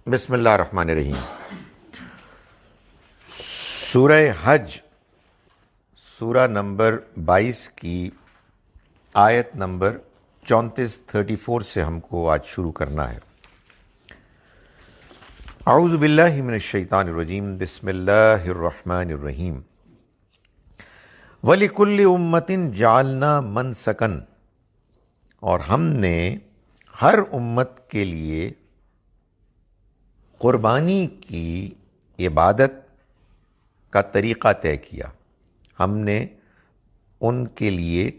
بسم اللہ الرحمن الرحیم۔ سورہ حج سورہ نمبر 22 کی آیت نمبر 34 سے ہم کو آج شروع کرنا ہے۔ اعوذ باللہ من الشیطان الرجیم، بسم اللہ الرحمن الرحیم۔ وَلِكُلِّ أُمَّةٍ جَعَلْنَا مَنْسَكًا، اور ہم نے ہر امت کے لیے قربانی کی عبادت کا طریقہ طے کیا۔ ہم نے ان کے لیے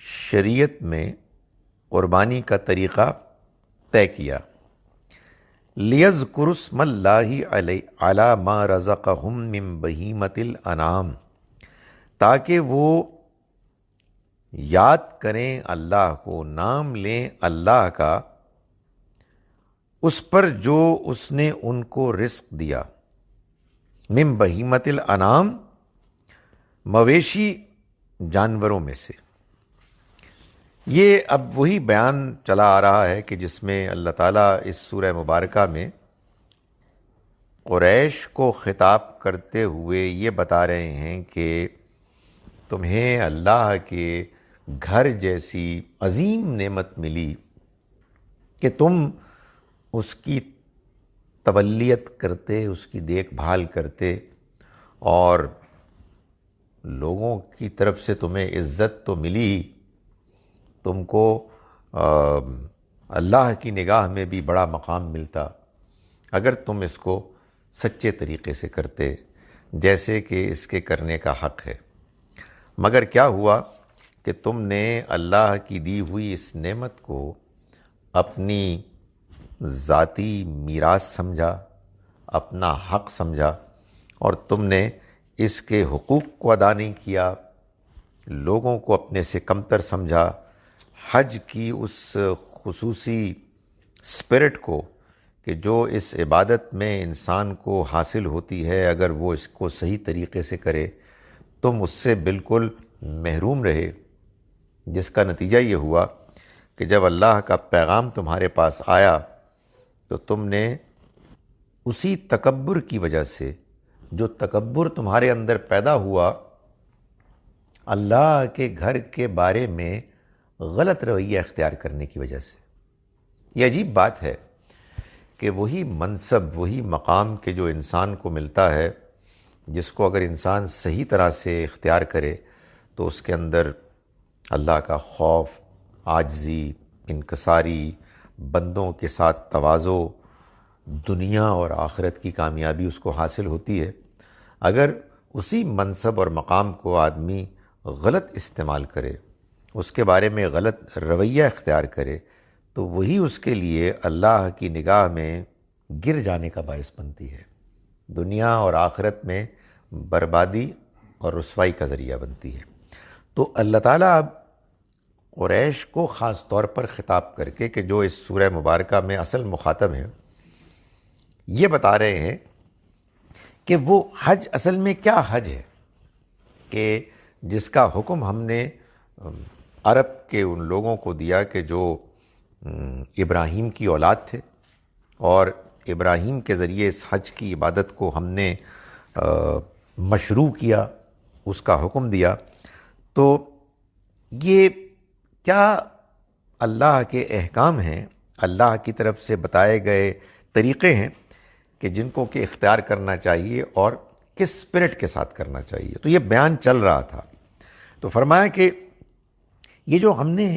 شریعت میں قربانی کا طریقہ طے کیا۔ لِيَذْكُرُوا اسْمَ اللَّهِ عَلَى مَا رَزَقَهُم مِّن بَهِيمَةِ الْأَنْعَامِ، تاکہ وہ یاد کریں اللہ کو، نام لیں اللہ کا اس پر جو اس نے ان کو رزق دیا۔ من بہیمت الانعام، مویشی جانوروں میں سے۔ یہ اب وہی بیان چلا آ رہا ہے کہ جس میں اللہ تعالیٰ اس سورہ مبارکہ میں قریش کو خطاب کرتے ہوئے یہ بتا رہے ہیں کہ تمہیں اللہ کے گھر جیسی عظیم نعمت ملی کہ تم اس کی تولیت کرتے، اس کی دیکھ بھال کرتے، اور لوگوں کی طرف سے تمہیں عزت تو ملی، تم کو اللہ کی نگاہ میں بھی بڑا مقام ملتا اگر تم اس کو سچے طریقے سے کرتے جیسے کہ اس کے کرنے کا حق ہے۔ مگر کیا ہوا کہ تم نے اللہ کی دی ہوئی اس نعمت کو اپنی ذاتی میراث سمجھا، اپنا حق سمجھا، اور تم نے اس کے حقوق کو ادا نہیں کیا، لوگوں کو اپنے سے کمتر سمجھا، حج کی اس خصوصی اسپرٹ کو کہ جو اس عبادت میں انسان کو حاصل ہوتی ہے اگر وہ اس کو صحیح طریقے سے کرے، تم اس سے بالکل محروم رہے، جس کا نتیجہ یہ ہوا کہ جب اللہ کا پیغام تمہارے پاس آیا تو تم نے اسی تکبر کی وجہ سے، جو تکبر تمہارے اندر پیدا ہوا اللہ کے گھر کے بارے میں غلط رویہ اختیار کرنے کی وجہ سے۔ یہ عجیب بات ہے کہ وہی منصب، وہی مقام کہ جو انسان کو ملتا ہے، جس کو اگر انسان صحیح طرح سے اختیار کرے تو اس کے اندر اللہ کا خوف، عاجزی، انکساری، بندوں کے ساتھ تواضع، دنیا اور آخرت کی کامیابی اس کو حاصل ہوتی ہے۔ اگر اسی منصب اور مقام کو آدمی غلط استعمال کرے، اس کے بارے میں غلط رویہ اختیار کرے، تو وہی اس کے لیے اللہ کی نگاہ میں گر جانے کا باعث بنتی ہے، دنیا اور آخرت میں بربادی اور رسوائی کا ذریعہ بنتی ہے۔ تو اللہ تعالیٰ اب قریش کو خاص طور پر خطاب کر کے، کہ جو اس سورہ مبارکہ میں اصل مخاطب ہیں، یہ بتا رہے ہیں کہ وہ حج اصل میں کیا حج ہے، کہ جس کا حکم ہم نے عرب کے ان لوگوں کو دیا کہ جو ابراہیم کی اولاد تھے، اور ابراہیم کے ذریعے اس حج کی عبادت کو ہم نے مشروع کیا، اس کا حکم دیا۔ تو یہ کیا اللہ کے احکام ہیں، اللہ کی طرف سے بتائے گئے طریقے ہیں کہ جن کو کہ اختیار کرنا چاہیے اور کس اسپرٹ کے ساتھ کرنا چاہیے۔ تو یہ بیان چل رہا تھا، تو فرمایا کہ یہ جو ہم نے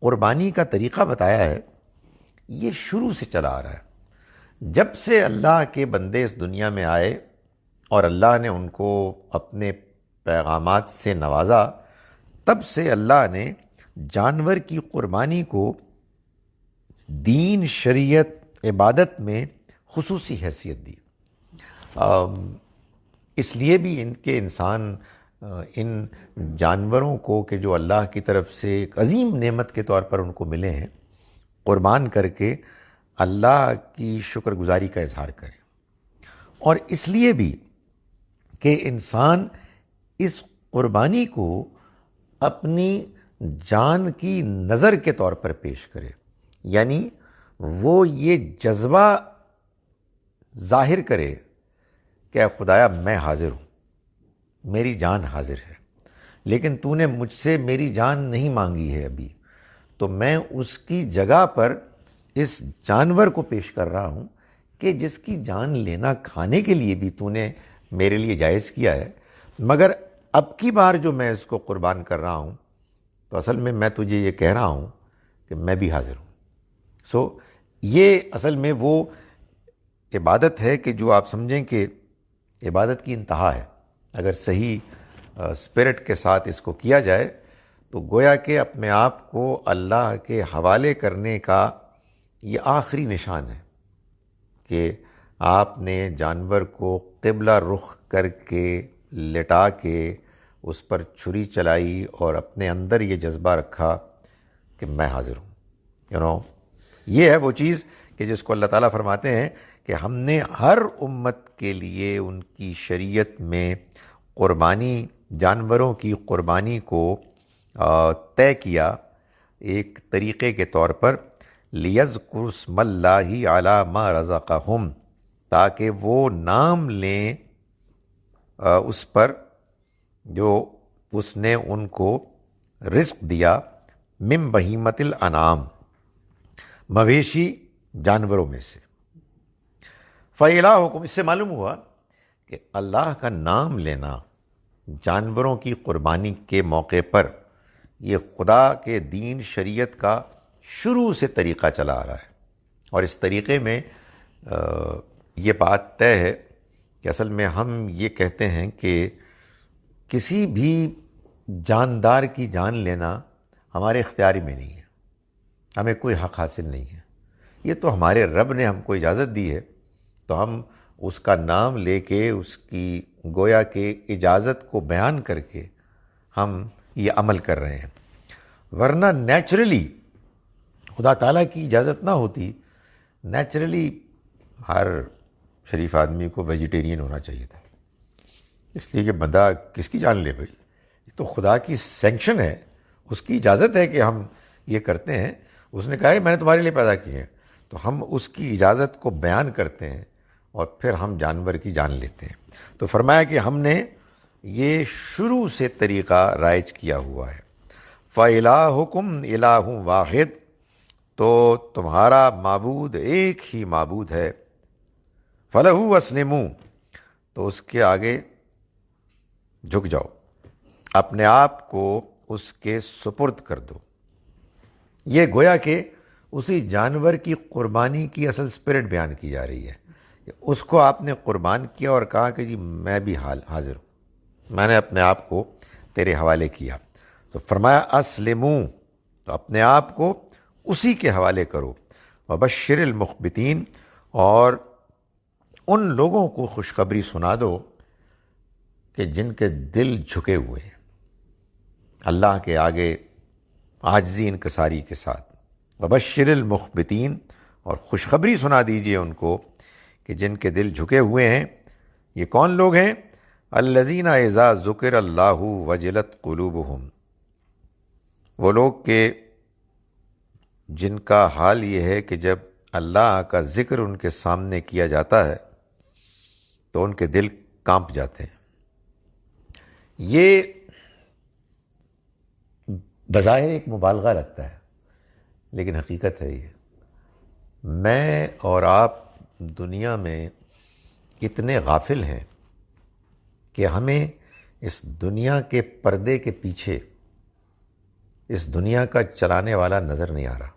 قربانی کا طریقہ بتایا ہے، یہ شروع سے چلا آ رہا ہے۔ جب سے اللہ کے بندے اس دنیا میں آئے اور اللہ نے ان کو اپنے پیغامات سے نوازا، تب سے اللہ نے جانور کی قربانی کو دین، شریعت، عبادت میں خصوصی حیثیت دی۔ اس لیے بھی ان کے انسان ان جانوروں کو کہ جو اللہ کی طرف سے ایک عظیم نعمت کے طور پر ان کو ملے ہیں، قربان کر کے اللہ کی شکر گزاری کا اظہار کریں، اور اس لیے بھی کہ انسان اس قربانی کو اپنی جان کی نظر کے طور پر پیش کرے، یعنی وہ یہ جذبہ ظاہر کرے کہ اے خدایا میں حاضر ہوں، میری جان حاضر ہے، لیکن تو نے مجھ سے میری جان نہیں مانگی ہے ابھی، تو میں اس کی جگہ پر اس جانور کو پیش کر رہا ہوں کہ جس کی جان لینا کھانے کے لیے بھی تو نے میرے لیے جائز کیا ہے، مگر اب کی بار جو میں اس کو قربان کر رہا ہوں تو اصل میں تجھے یہ کہہ رہا ہوں کہ میں بھی حاضر ہوں۔ سو یہ اصل میں وہ عبادت ہے کہ جو آپ سمجھیں کہ عبادت کی انتہا ہے۔ اگر صحیح اسپرٹ کے ساتھ اس کو کیا جائے تو گویا کہ اپنے آپ کو اللہ کے حوالے کرنے کا یہ آخری نشان ہے کہ آپ نے جانور کو قبلہ رخ کر کے لٹا کے اس پر چھری چلائی اور اپنے اندر یہ جذبہ رکھا کہ میں حاضر ہوں۔ یہ ہے وہ چیز کہ جس کو اللہ تعالیٰ فرماتے ہیں کہ ہم نے ہر امت کے لیے ان کی شریعت میں قربانی، جانوروں کی قربانی کو طے کیا ایک طریقے کے طور پر، لِيَذْكُرُوا اسْمَ اللَّهِ عَلَى مَا رَزَقَهُمْ، تاکہ وہ نام لیں اس پر جو اس نے ان کو رزق دیا، من بہیمت الانعام، مویشی جانوروں میں سے۔ فَإِلَٰهُكُمْ، اس سے معلوم ہوا کہ اللہ کا نام لینا جانوروں کی قربانی کے موقع پر یہ خدا کے دین شریعت کا شروع سے طریقہ چلا آ رہا ہے، اور اس طریقے میں یہ بات طے ہے کہ اصل میں ہم یہ کہتے ہیں کہ کسی بھی جاندار کی جان لینا ہمارے اختیاری میں نہیں ہے، ہمیں کوئی حق حاصل نہیں ہے، یہ تو ہمارے رب نے ہم کو اجازت دی ہے، تو ہم اس کا نام لے کے اس کی گویا کہ اجازت کو بیان کر کے ہم یہ عمل کر رہے ہیں، ورنہ نیچرلی خدا تعالیٰ کی اجازت نہ ہوتی، نیچرلی ہر شریف آدمی کو ویجیٹیرین ہونا چاہیے تھا، اس لیے کہ بندہ کس کی جان لے بھائی، یہ تو خدا کی سینکشن ہے، اس کی اجازت ہے کہ ہم یہ کرتے ہیں، اس نے کہا کہ میں نے تمہارے لیے پیدا کیے ہیں، تو ہم اس کی اجازت کو بیان کرتے ہیں اور پھر ہم جانور کی جان لیتے ہیں۔ تو فرمایا کہ ہم نے یہ شروع سے طریقہ رائج کیا ہوا ہے۔ فَإِلَٰهُكُمْ إِلَٰهٌ وَاحِدٌ، تو تمہارا معبود ایک ہی معبود ہے، فَلَهُ وَاسْلِمُوا، تو اس کے آگے جھک جاؤ، اپنے آپ کو اس کے سپرد کر دو۔ یہ گویا کہ اسی جانور کی قربانی کی اصل اسپرٹ بیان کی جا رہی ہے کہ اس کو آپ نے قربان کیا اور کہا کہ جی میں بھی حاضر ہوں، میں نے اپنے آپ کو تیرے حوالے کیا۔ تو فرمایا اسلموا، تو اپنے آپ کو اسی کے حوالے کرو، وبشر المخبتین، اور ان لوگوں کو خوشخبری سنا دو کہ جن کے دل جھکے ہوئے ہیں اللہ کے آگے عاجزی انکساری کے ساتھ، وبشر المخبتین، اور خوشخبری سنا دیجئے ان کو کہ جن کے دل جھکے ہوئے ہیں۔ یہ کون لوگ ہیں؟ الذین اذا ذکر اللہ وجلت قلوبہم، وہ لوگ کہ جن کا حال یہ ہے کہ جب اللہ کا ذکر ان کے سامنے کیا جاتا ہے تو ان کے دل کانپ جاتے ہیں۔ یہ بظاہر ایک مبالغہ لگتا ہے لیکن حقیقت ہے، یہ میں اور آپ دنیا میں اتنے غافل ہیں کہ ہمیں اس دنیا کے پردے کے پیچھے اس دنیا کا چلانے والا نظر نہیں آ رہا،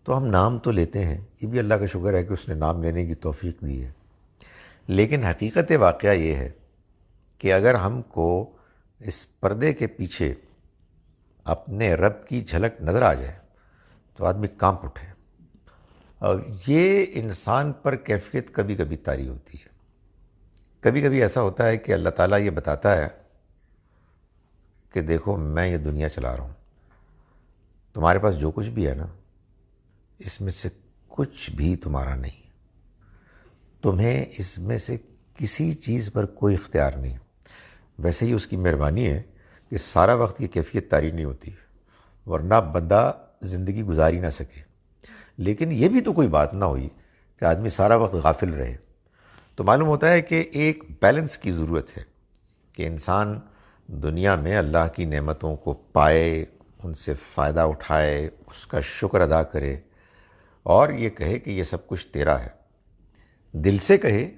تو ہم نام تو لیتے ہیں، یہ بھی اللہ کا شکر ہے کہ اس نے نام لینے کی توفیق دی ہے، لیکن حقیقت واقعہ یہ ہے کہ اگر ہم کو اس پردے کے پیچھے اپنے رب کی جھلک نظر آ جائے تو آدمی کانپ اٹھے، اور یہ انسان پر کیفیت کبھی کبھی طاری ہوتی ہے۔ کبھی کبھی ایسا ہوتا ہے کہ اللہ تعالیٰ یہ بتاتا ہے کہ دیکھو میں یہ دنیا چلا رہا ہوں، تمہارے پاس جو کچھ بھی ہے نا اس میں سے کچھ بھی تمہارا نہیں، تمہیں اس میں سے کسی چیز پر کوئی اختیار نہیں۔ ویسے ہی اس کی مہربانی ہے کہ سارا وقت یہ کیفیت طاری نہیں ہوتی، ورنہ بندہ زندگی گزار ہی نہ سکے۔ لیکن یہ بھی تو کوئی بات نہ ہوئی کہ آدمی سارا وقت غافل رہے. تو معلوم ہوتا ہے کہ ایک بیلنس کی ضرورت ہے کہ انسان دنیا میں اللہ کی نعمتوں کو پائے، ان سے فائدہ اٹھائے، اس کا شکر ادا کرے اور یہ کہے کہ یہ سب کچھ تیرا ہے. دل سے کہے،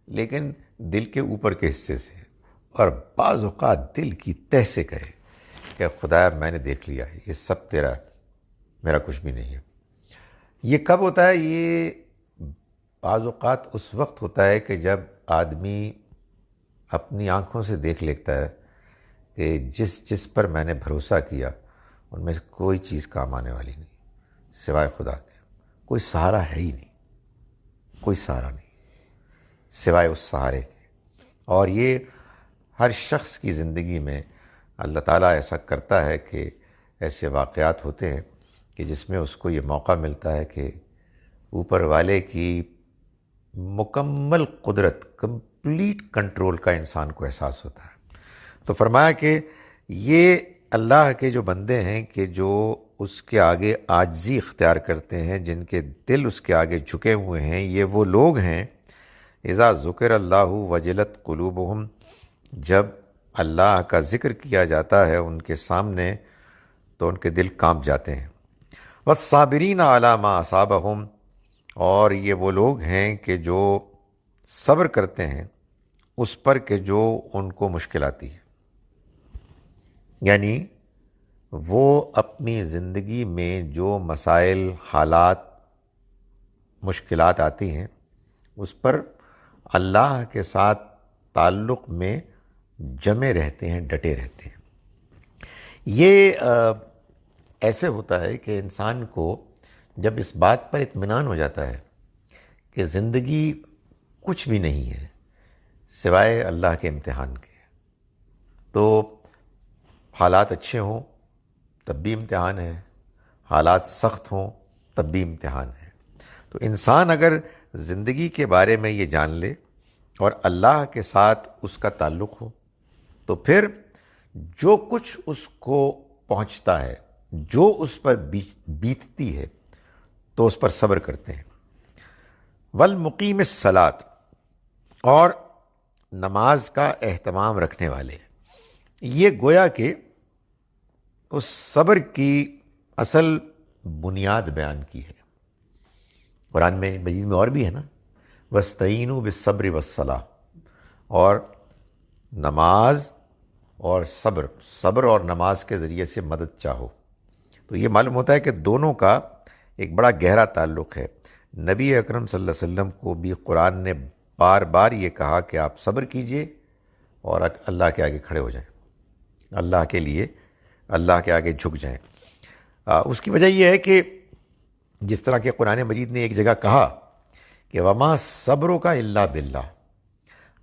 لیکن دل کے اوپر کے حصے سے، اور بعض اوقات دل کی تہ سے کہے کہ خدایا میں نے دیکھ لیا ہے، یہ سب تیرا ہے، میرا کچھ بھی نہیں ہے. یہ کب ہوتا ہے؟ یہ بعض اوقات اس وقت ہوتا ہے کہ جب آدمی اپنی آنکھوں سے دیکھ لیتا ہے کہ جس پر میں نے بھروسہ کیا ان میں سے کوئی چیز کام آنے والی نہیں سوائے خدا کے. کوئی سہارا ہے ہی نہیں، کوئی سہارا نہیں سوائے اس سہارے کے. اور یہ ہر شخص کی زندگی میں اللہ تعالیٰ ایسا کرتا ہے کہ ایسے واقعات ہوتے ہیں کہ جس میں اس کو یہ موقع ملتا ہے کہ اوپر والے کی مکمل قدرت، کمپلیٹ کنٹرول کا انسان کو احساس ہوتا ہے. تو فرمایا کہ یہ اللہ کے جو بندے ہیں کہ جو اس کے آگے عاجزی اختیار کرتے ہیں، جن کے دل اس کے آگے جھکے ہوئے ہیں، یہ وہ لوگ ہیں اذا ذکر اللہ وجلت قلوبہم، جب اللہ کا ذکر کیا جاتا ہے ان کے سامنے تو ان کے دل کانپ جاتے ہیں. والصابرین علی ما اصابہم، اور یہ وہ لوگ ہیں کہ جو صبر کرتے ہیں اس پر کہ جو ان کو مشکل آتی ہے. یعنی وہ اپنی زندگی میں جو مسائل، حالات، مشکلات آتی ہیں اس پر اللہ کے ساتھ تعلق میں جمے رہتے ہیں، ڈٹے رہتے ہیں. یہ ایسے ہوتا ہے کہ انسان کو جب اس بات پر اطمینان ہو جاتا ہے کہ زندگی کچھ بھی نہیں ہے سوائے اللہ کے امتحان کے، تو حالات اچھے ہوں تب بھی امتحان ہے، حالات سخت ہوں تب بھی امتحان ہے. تو انسان اگر زندگی کے بارے میں یہ جان لے اور اللہ کے ساتھ اس کا تعلق ہو تو پھر جو کچھ اس کو پہنچتا ہے، جو اس پر بیتتی ہے تو اس پر صبر کرتے ہیں. والمقیم الصلاۃ، اور نماز کا اہتمام رکھنے والے. یہ گویا کہ اس صبر کی اصل بنیاد بیان کی ہے. قرآن میں مجید میں اور بھی ہے نا، وَاسْتَعِینُوا بِالصَّبْرِ وَالصَّلَاةِ، اور نماز اور صبر اور نماز کے ذریعے سے مدد چاہو. تو یہ معلوم ہوتا ہے کہ دونوں کا ایک بڑا گہرا تعلق ہے. نبی اکرم صلی اللہ علیہ وسلم کو بھی قرآن نے بار بار یہ کہا کہ آپ صبر کیجئے اور اللہ کے آگے کھڑے ہو جائیں، اللہ کے لیے اللہ کے آگے جھک جائیں. اس کی وجہ یہ ہے کہ جس طرح کہ قرآن مجید نے ایک جگہ کہا کہ وما صبرک الا باللہ،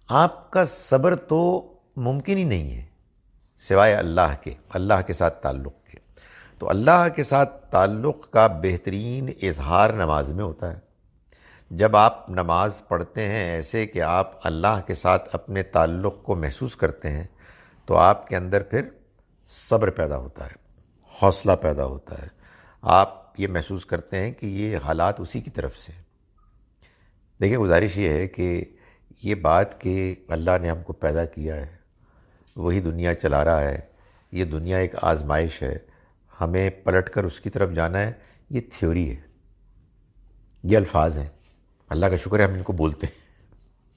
آپ کا صبر تو ممکن ہی نہیں ہے سوائے اللہ کے، اللہ کے ساتھ تعلق کے. تو اللہ کے ساتھ تعلق کا بہترین اظہار نماز میں ہوتا ہے. جب آپ نماز پڑھتے ہیں ایسے کہ آپ اللہ کے ساتھ اپنے تعلق کو محسوس کرتے ہیں تو آپ کے اندر پھر صبر پیدا ہوتا ہے، حوصلہ پیدا ہوتا ہے. آپ یہ محسوس کرتے ہیں کہ یہ حالات اسی کی طرف سے. دیکھیں، گزارش یہ ہے کہ یہ بات کہ اللہ نے ہم کو پیدا کیا ہے، وہی دنیا چلا رہا ہے، یہ دنیا ایک آزمائش ہے، ہمیں پلٹ کر اس کی طرف جانا ہے، یہ تھیوری ہے، یہ الفاظ ہیں. اللہ کا شکر ہے ہم ان کو بولتے ہیں،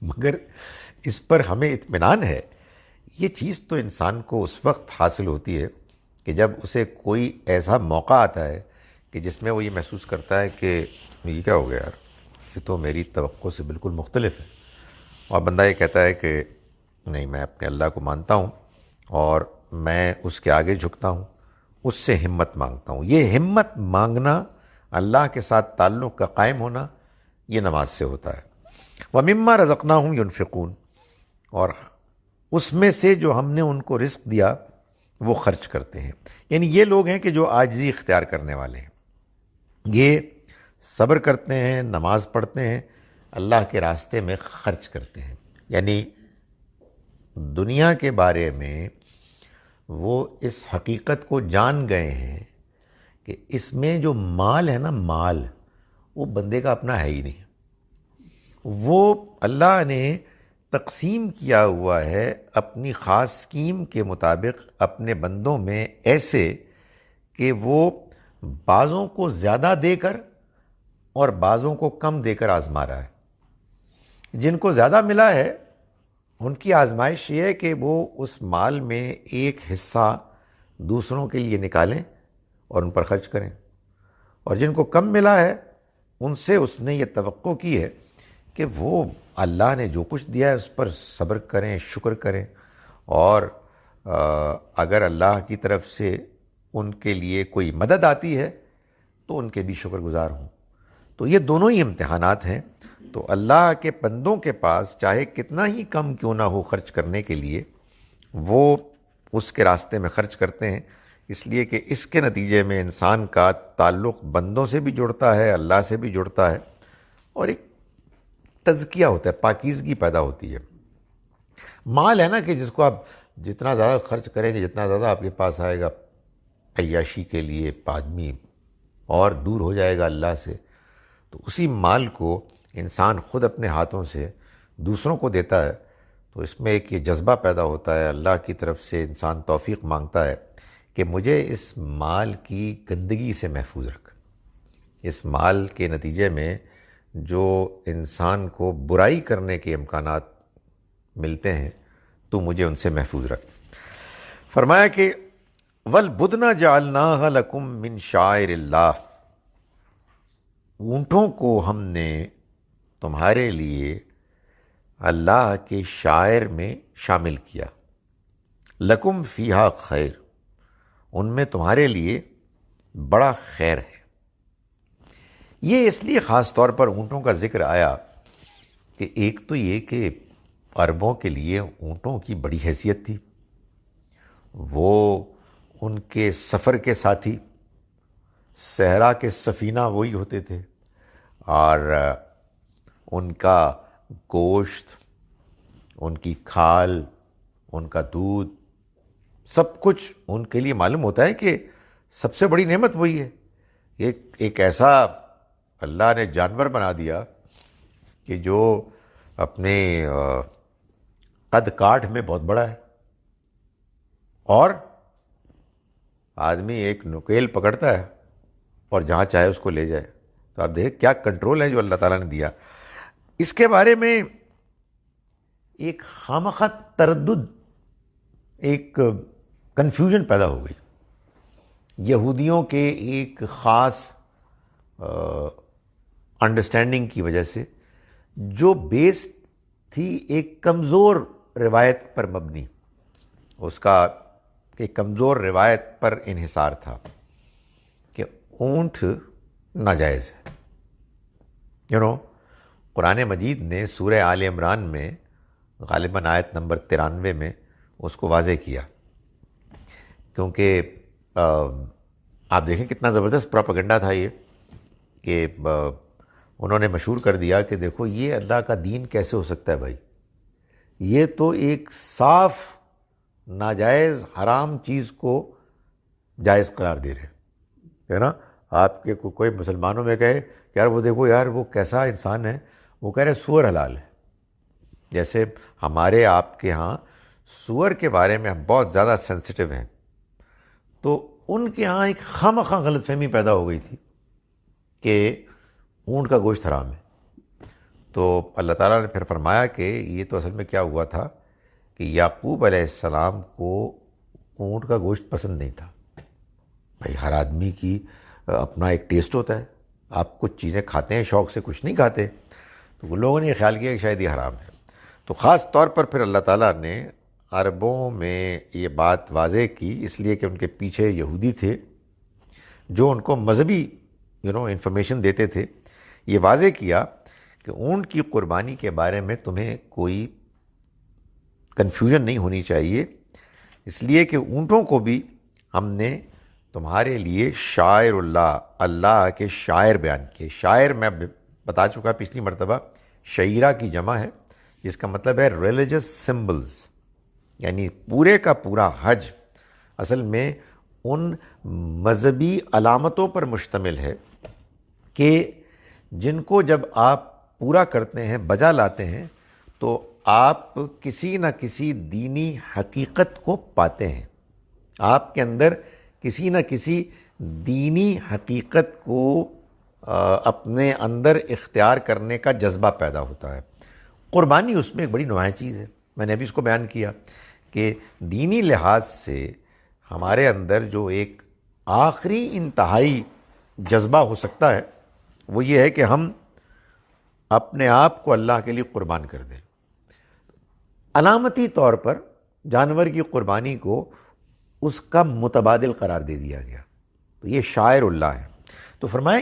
مگر اس پر ہمیں اطمینان ہے. یہ چیز تو انسان کو اس وقت حاصل ہوتی ہے کہ جب اسے کوئی ایسا موقع آتا ہے کہ جس میں وہ یہ محسوس کرتا ہے کہ یہ کیا ہو گیا یار، یہ تو میری توقع سے بالکل مختلف ہے. اور بندہ یہ کہتا ہے کہ نہیں، میں اپنے اللہ کو مانتا ہوں اور میں اس کے آگے جھکتا ہوں، اس سے ہمت مانگتا ہوں. یہ ہمت مانگنا، اللہ کے ساتھ تعلق کا قائم ہونا، یہ نماز سے ہوتا ہے. وَمِمَّا رَزَقْنَاهُمْ يُنْفِقُونَ، اور اس میں سے جو ہم نے ان کو رزق دیا وہ خرچ کرتے ہیں. یعنی یہ لوگ ہیں کہ جو عاجزی اختیار کرنے والے ہیں، یہ صبر کرتے ہیں، نماز پڑھتے ہیں، اللہ کے راستے میں خرچ کرتے ہیں. یعنی دنیا کے بارے میں وہ اس حقیقت کو جان گئے ہیں کہ اس میں جو مال ہے نا، مال وہ بندے کا اپنا ہے ہی نہیں. وہ اللہ نے تقسیم کیا ہوا ہے اپنی خاص اسکیم کے مطابق اپنے بندوں میں ایسے کہ وہ بعضوں کو زیادہ دے کر اور بعضوں کو کم دے کر آزما رہا ہے۔ جن کو زیادہ ملا ہے ان کی آزمائش یہ ہے کہ وہ اس مال میں ایک حصہ دوسروں کے لیے نکالیں اور ان پر خرچ کریں، اور جن کو کم ملا ہے ان سے اس نے یہ توقع کی ہے کہ وہ اللہ نے جو کچھ دیا ہے اس پر صبر کریں، شکر کریں، اور اگر اللہ کی طرف سے ان کے لیے کوئی مدد آتی ہے تو ان کے بھی شکر گزار ہوں۔ تو یہ دونوں ہی امتحانات ہیں۔ تو اللہ کے بندوں کے پاس چاہے کتنا ہی کم کیوں نہ ہو خرچ کرنے کے لیے، وہ اس کے راستے میں خرچ کرتے ہیں، اس لیے کہ اس کے نتیجے میں انسان کا تعلق بندوں سے بھی جڑتا ہے، اللہ سے بھی جڑتا ہے، اور ایک تزکیہ ہوتا ہے، پاکیزگی پیدا ہوتی ہے۔ مال ہے نا کہ جس کو آپ جتنا زیادہ خرچ کریں گے جتنا زیادہ آپ کے پاس آئے گا عیاشی کے لیے، آدمی اور دور ہو جائے گا اللہ سے۔ تو اسی مال کو انسان خود اپنے ہاتھوں سے دوسروں کو دیتا ہے تو اس میں ایک یہ جذبہ پیدا ہوتا ہے، اللہ کی طرف سے انسان توفیق مانگتا ہے کہ مجھے اس مال کی گندگی سے محفوظ رکھ، اس مال کے نتیجے میں جو انسان کو برائی کرنے کے امکانات ملتے ہیں تو مجھے ان سے محفوظ رکھ۔ فرمایا کہ وَالْبُدْنَ جَعَلْنَاهَا لَكُم مِّن شَعَائِرِ اللَّهِ، اونٹوں کو ہم نے تمہارے لیے اللہ کے شاعر میں شامل کیا، لکم فیہا خیر، ان میں تمہارے لیے بڑا خیر ہے۔ یہ اس لیے خاص طور پر اونٹوں کا ذکر آیا کہ ایک تو یہ کہ عربوں کے لیے اونٹوں کی بڑی حیثیت تھی، وہ ان کے سفر کے ساتھی، صحرا کے سفینہ وہی ہوتے تھے، اور ان کا گوشت، ان کی کھال، ان کا دودھ، سب کچھ ان کے لیے معلوم ہوتا ہے کہ سب سے بڑی نعمت وہی ہے۔ ایک ایسا اللہ نے جانور بنا دیا کہ جو اپنے قد کاٹھ میں بہت بڑا ہے، اور آدمی ایک نکیل پکڑتا ہے اور جہاں چاہے اس کو لے جائے۔ تو آپ دیکھیں کیا کنٹرول ہے جو اللہ تعالیٰ نے دیا۔ اس کے بارے میں ایک خامخواہ تردد، ایک کنفیوژن پیدا ہو گئی یہودیوں کے ایک خاص انڈرسٹینڈنگ کی وجہ سے، جو بیس تھی ایک کمزور روایت پر مبنی، اس کا ایک کمزور روایت پر انحصار تھا کہ اونٹ ناجائز ہے۔ قرآن مجید نے سورہ آل عمران میں غالباً آیت نمبر 93 میں اس کو واضح کیا، کیونکہ آپ دیکھیں کتنا زبردست پروپیگنڈا تھا یہ، کہ انہوں نے مشہور کر دیا کہ دیکھو یہ اللہ کا دین کیسے ہو سکتا ہے بھائی، یہ تو ایک صاف ناجائز حرام چیز کو جائز قرار دے رہے ہے نا۔ آپ کے کوئی مسلمانوں میں کہے کہ یار وہ دیکھو یار وہ کیسا انسان ہے، وہ کہہ رہے سور حلال ہے۔ جیسے ہمارے آپ کے ہاں سور کے بارے میں ہم بہت زیادہ سینسٹیو ہیں، تو ان کے ہاں ایک خامخواہ غلط فہمی پیدا ہو گئی تھی کہ اونٹ کا گوشت حرام ہے۔ تو اللہ تعالیٰ نے پھر فرمایا کہ یہ تو اصل میں کیا ہوا تھا کہ یعقوب علیہ السلام کو اونٹ کا گوشت پسند نہیں تھا۔ بھائی ہر آدمی کی اپنا ایک ٹیسٹ ہوتا ہے، آپ کچھ چیزیں کھاتے ہیں شوق سے، کچھ نہیں کھاتے، تو وہ لوگوں نے یہ خیال کیا کہ شاید یہ حرام ہے۔ تو خاص طور پر پھر اللہ تعالیٰ نے عربوں میں یہ بات واضح کی، اس لیے کہ ان کے پیچھے یہودی تھے جو ان کو مذہبی انفارمیشن دیتے تھے، یہ واضح کیا کہ اونٹ کی قربانی کے بارے میں تمہیں کوئی کنفیوژن نہیں ہونی چاہیے، اس لیے کہ اونٹوں کو بھی ہم نے تمہارے لیے شاعر اللہ کے شاعر بیان کیے۔ شاعر میں بتا چکا پچھلی مرتبہ، شعیرہ کی جمع ہے، جس کا مطلب ہے ریلیجس سمبلز، یعنی پورے کا پورا حج اصل میں ان مذہبی علامتوں پر مشتمل ہے کہ جن کو جب آپ پورا کرتے ہیں، بجا لاتے ہیں، تو آپ کسی نہ کسی دینی حقیقت کو پاتے ہیں، آپ کے اندر کسی نہ کسی دینی حقیقت کو اپنے اندر اختیار کرنے کا جذبہ پیدا ہوتا ہے۔ قربانی اس میں ایک بڑی نمایاں چیز ہے۔ میں نے ابھی اس کو بیان کیا کہ دینی لحاظ سے ہمارے اندر جو ایک آخری انتہائی جذبہ ہو سکتا ہے وہ یہ ہے کہ ہم اپنے آپ کو اللہ کے لیے قربان کر دیں۔ علامتی طور پر جانور کی قربانی کو اس کا متبادل قرار دے دیا گیا، تو یہ شاعر اللہ ہے۔ تو فرمایا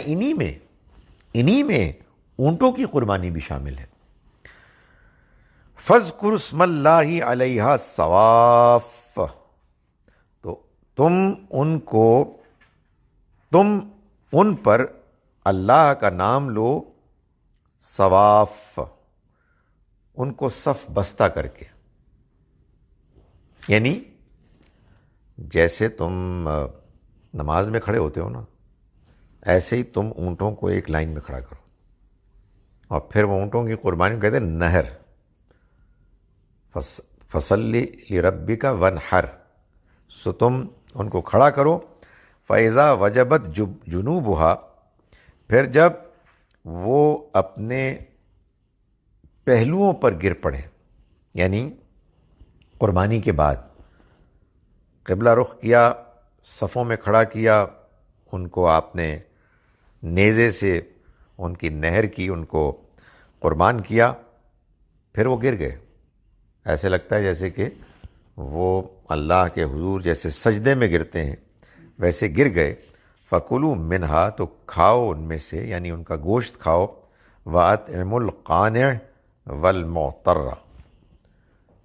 انہی میں اونٹوں کی قربانی بھی شامل ہے۔ فَاذْكُرُ اسْمَ اللَّهِ عَلَيْهَا صَوَافَّ، تو تم ان پر اللہ کا نام لو، صواف، ان کو صف بستہ کر کے، یعنی جیسے تم نماز میں کھڑے ہوتے ہو نا، ایسے ہی تم اونٹوں کو ایک لائن میں کھڑا کرو، اور پھر وہ اونٹوں کی قربانی کو کہتے ہیں نہر، فصلی لربک ونحر، سو تم ان کو کھڑا کرو، فیضا وجبت جنوبہا، پھر جب وہ اپنے پہلوؤں پر گر پڑے، یعنی قربانی کے بعد قبلہ رخ کیا، صفوں میں کھڑا کیا، ان کو آپ نے نیزے سے ان کی نہر کی، ان کو قربان کیا، پھر وہ گر گئے، ایسے لگتا ہے جیسے کہ وہ اللہ کے حضور جیسے سجدے میں گرتے ہیں ویسے گر گئے۔ فَكُلُوا مِنْهَا، تو کھاؤ ان میں سے، یعنی ان کا گوشت کھاؤ، وَأَطْعِمُوا الْقَانِعَ وَالْمُعْتَرَّ،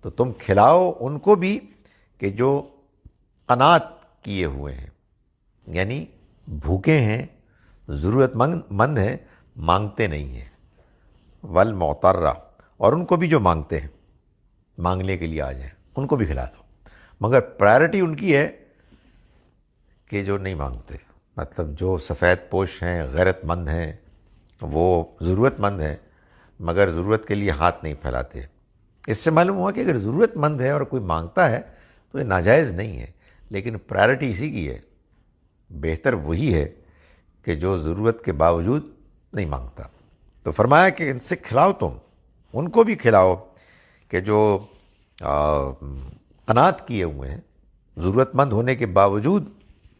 تو تم کھلاؤ ان کو بھی کہ جو قناعت کیے ہوئے ہیں، یعنی بھوکے ہیں، ضرورت مند ہیں، مانگتے نہیں ہیں، والمعترہ، اور ان کو بھی جو مانگتے ہیں، مانگنے کے لیے آ جائیں، ان کو بھی کھلا دو، مگر پرائرٹی ان کی ہے کہ جو نہیں مانگتے، مطلب جو سفید پوش ہیں، غیرت مند ہیں، وہ ضرورت مند ہیں مگر ضرورت کے لیے ہاتھ نہیں پھیلاتے۔ اس سے معلوم ہوا کہ اگر ضرورت مند ہے اور کوئی مانگتا ہے تو یہ ناجائز نہیں ہے، لیکن پرائرٹی اسی کی ہے، بہتر وہی ہے کہ جو ضرورت کے باوجود نہیں مانگتا۔ تو فرمایا کہ ان سے کھلاؤ، تم ان کو بھی کھلاؤ کہ جو قناعت کیے ہوئے ہیں، ضرورت مند ہونے کے باوجود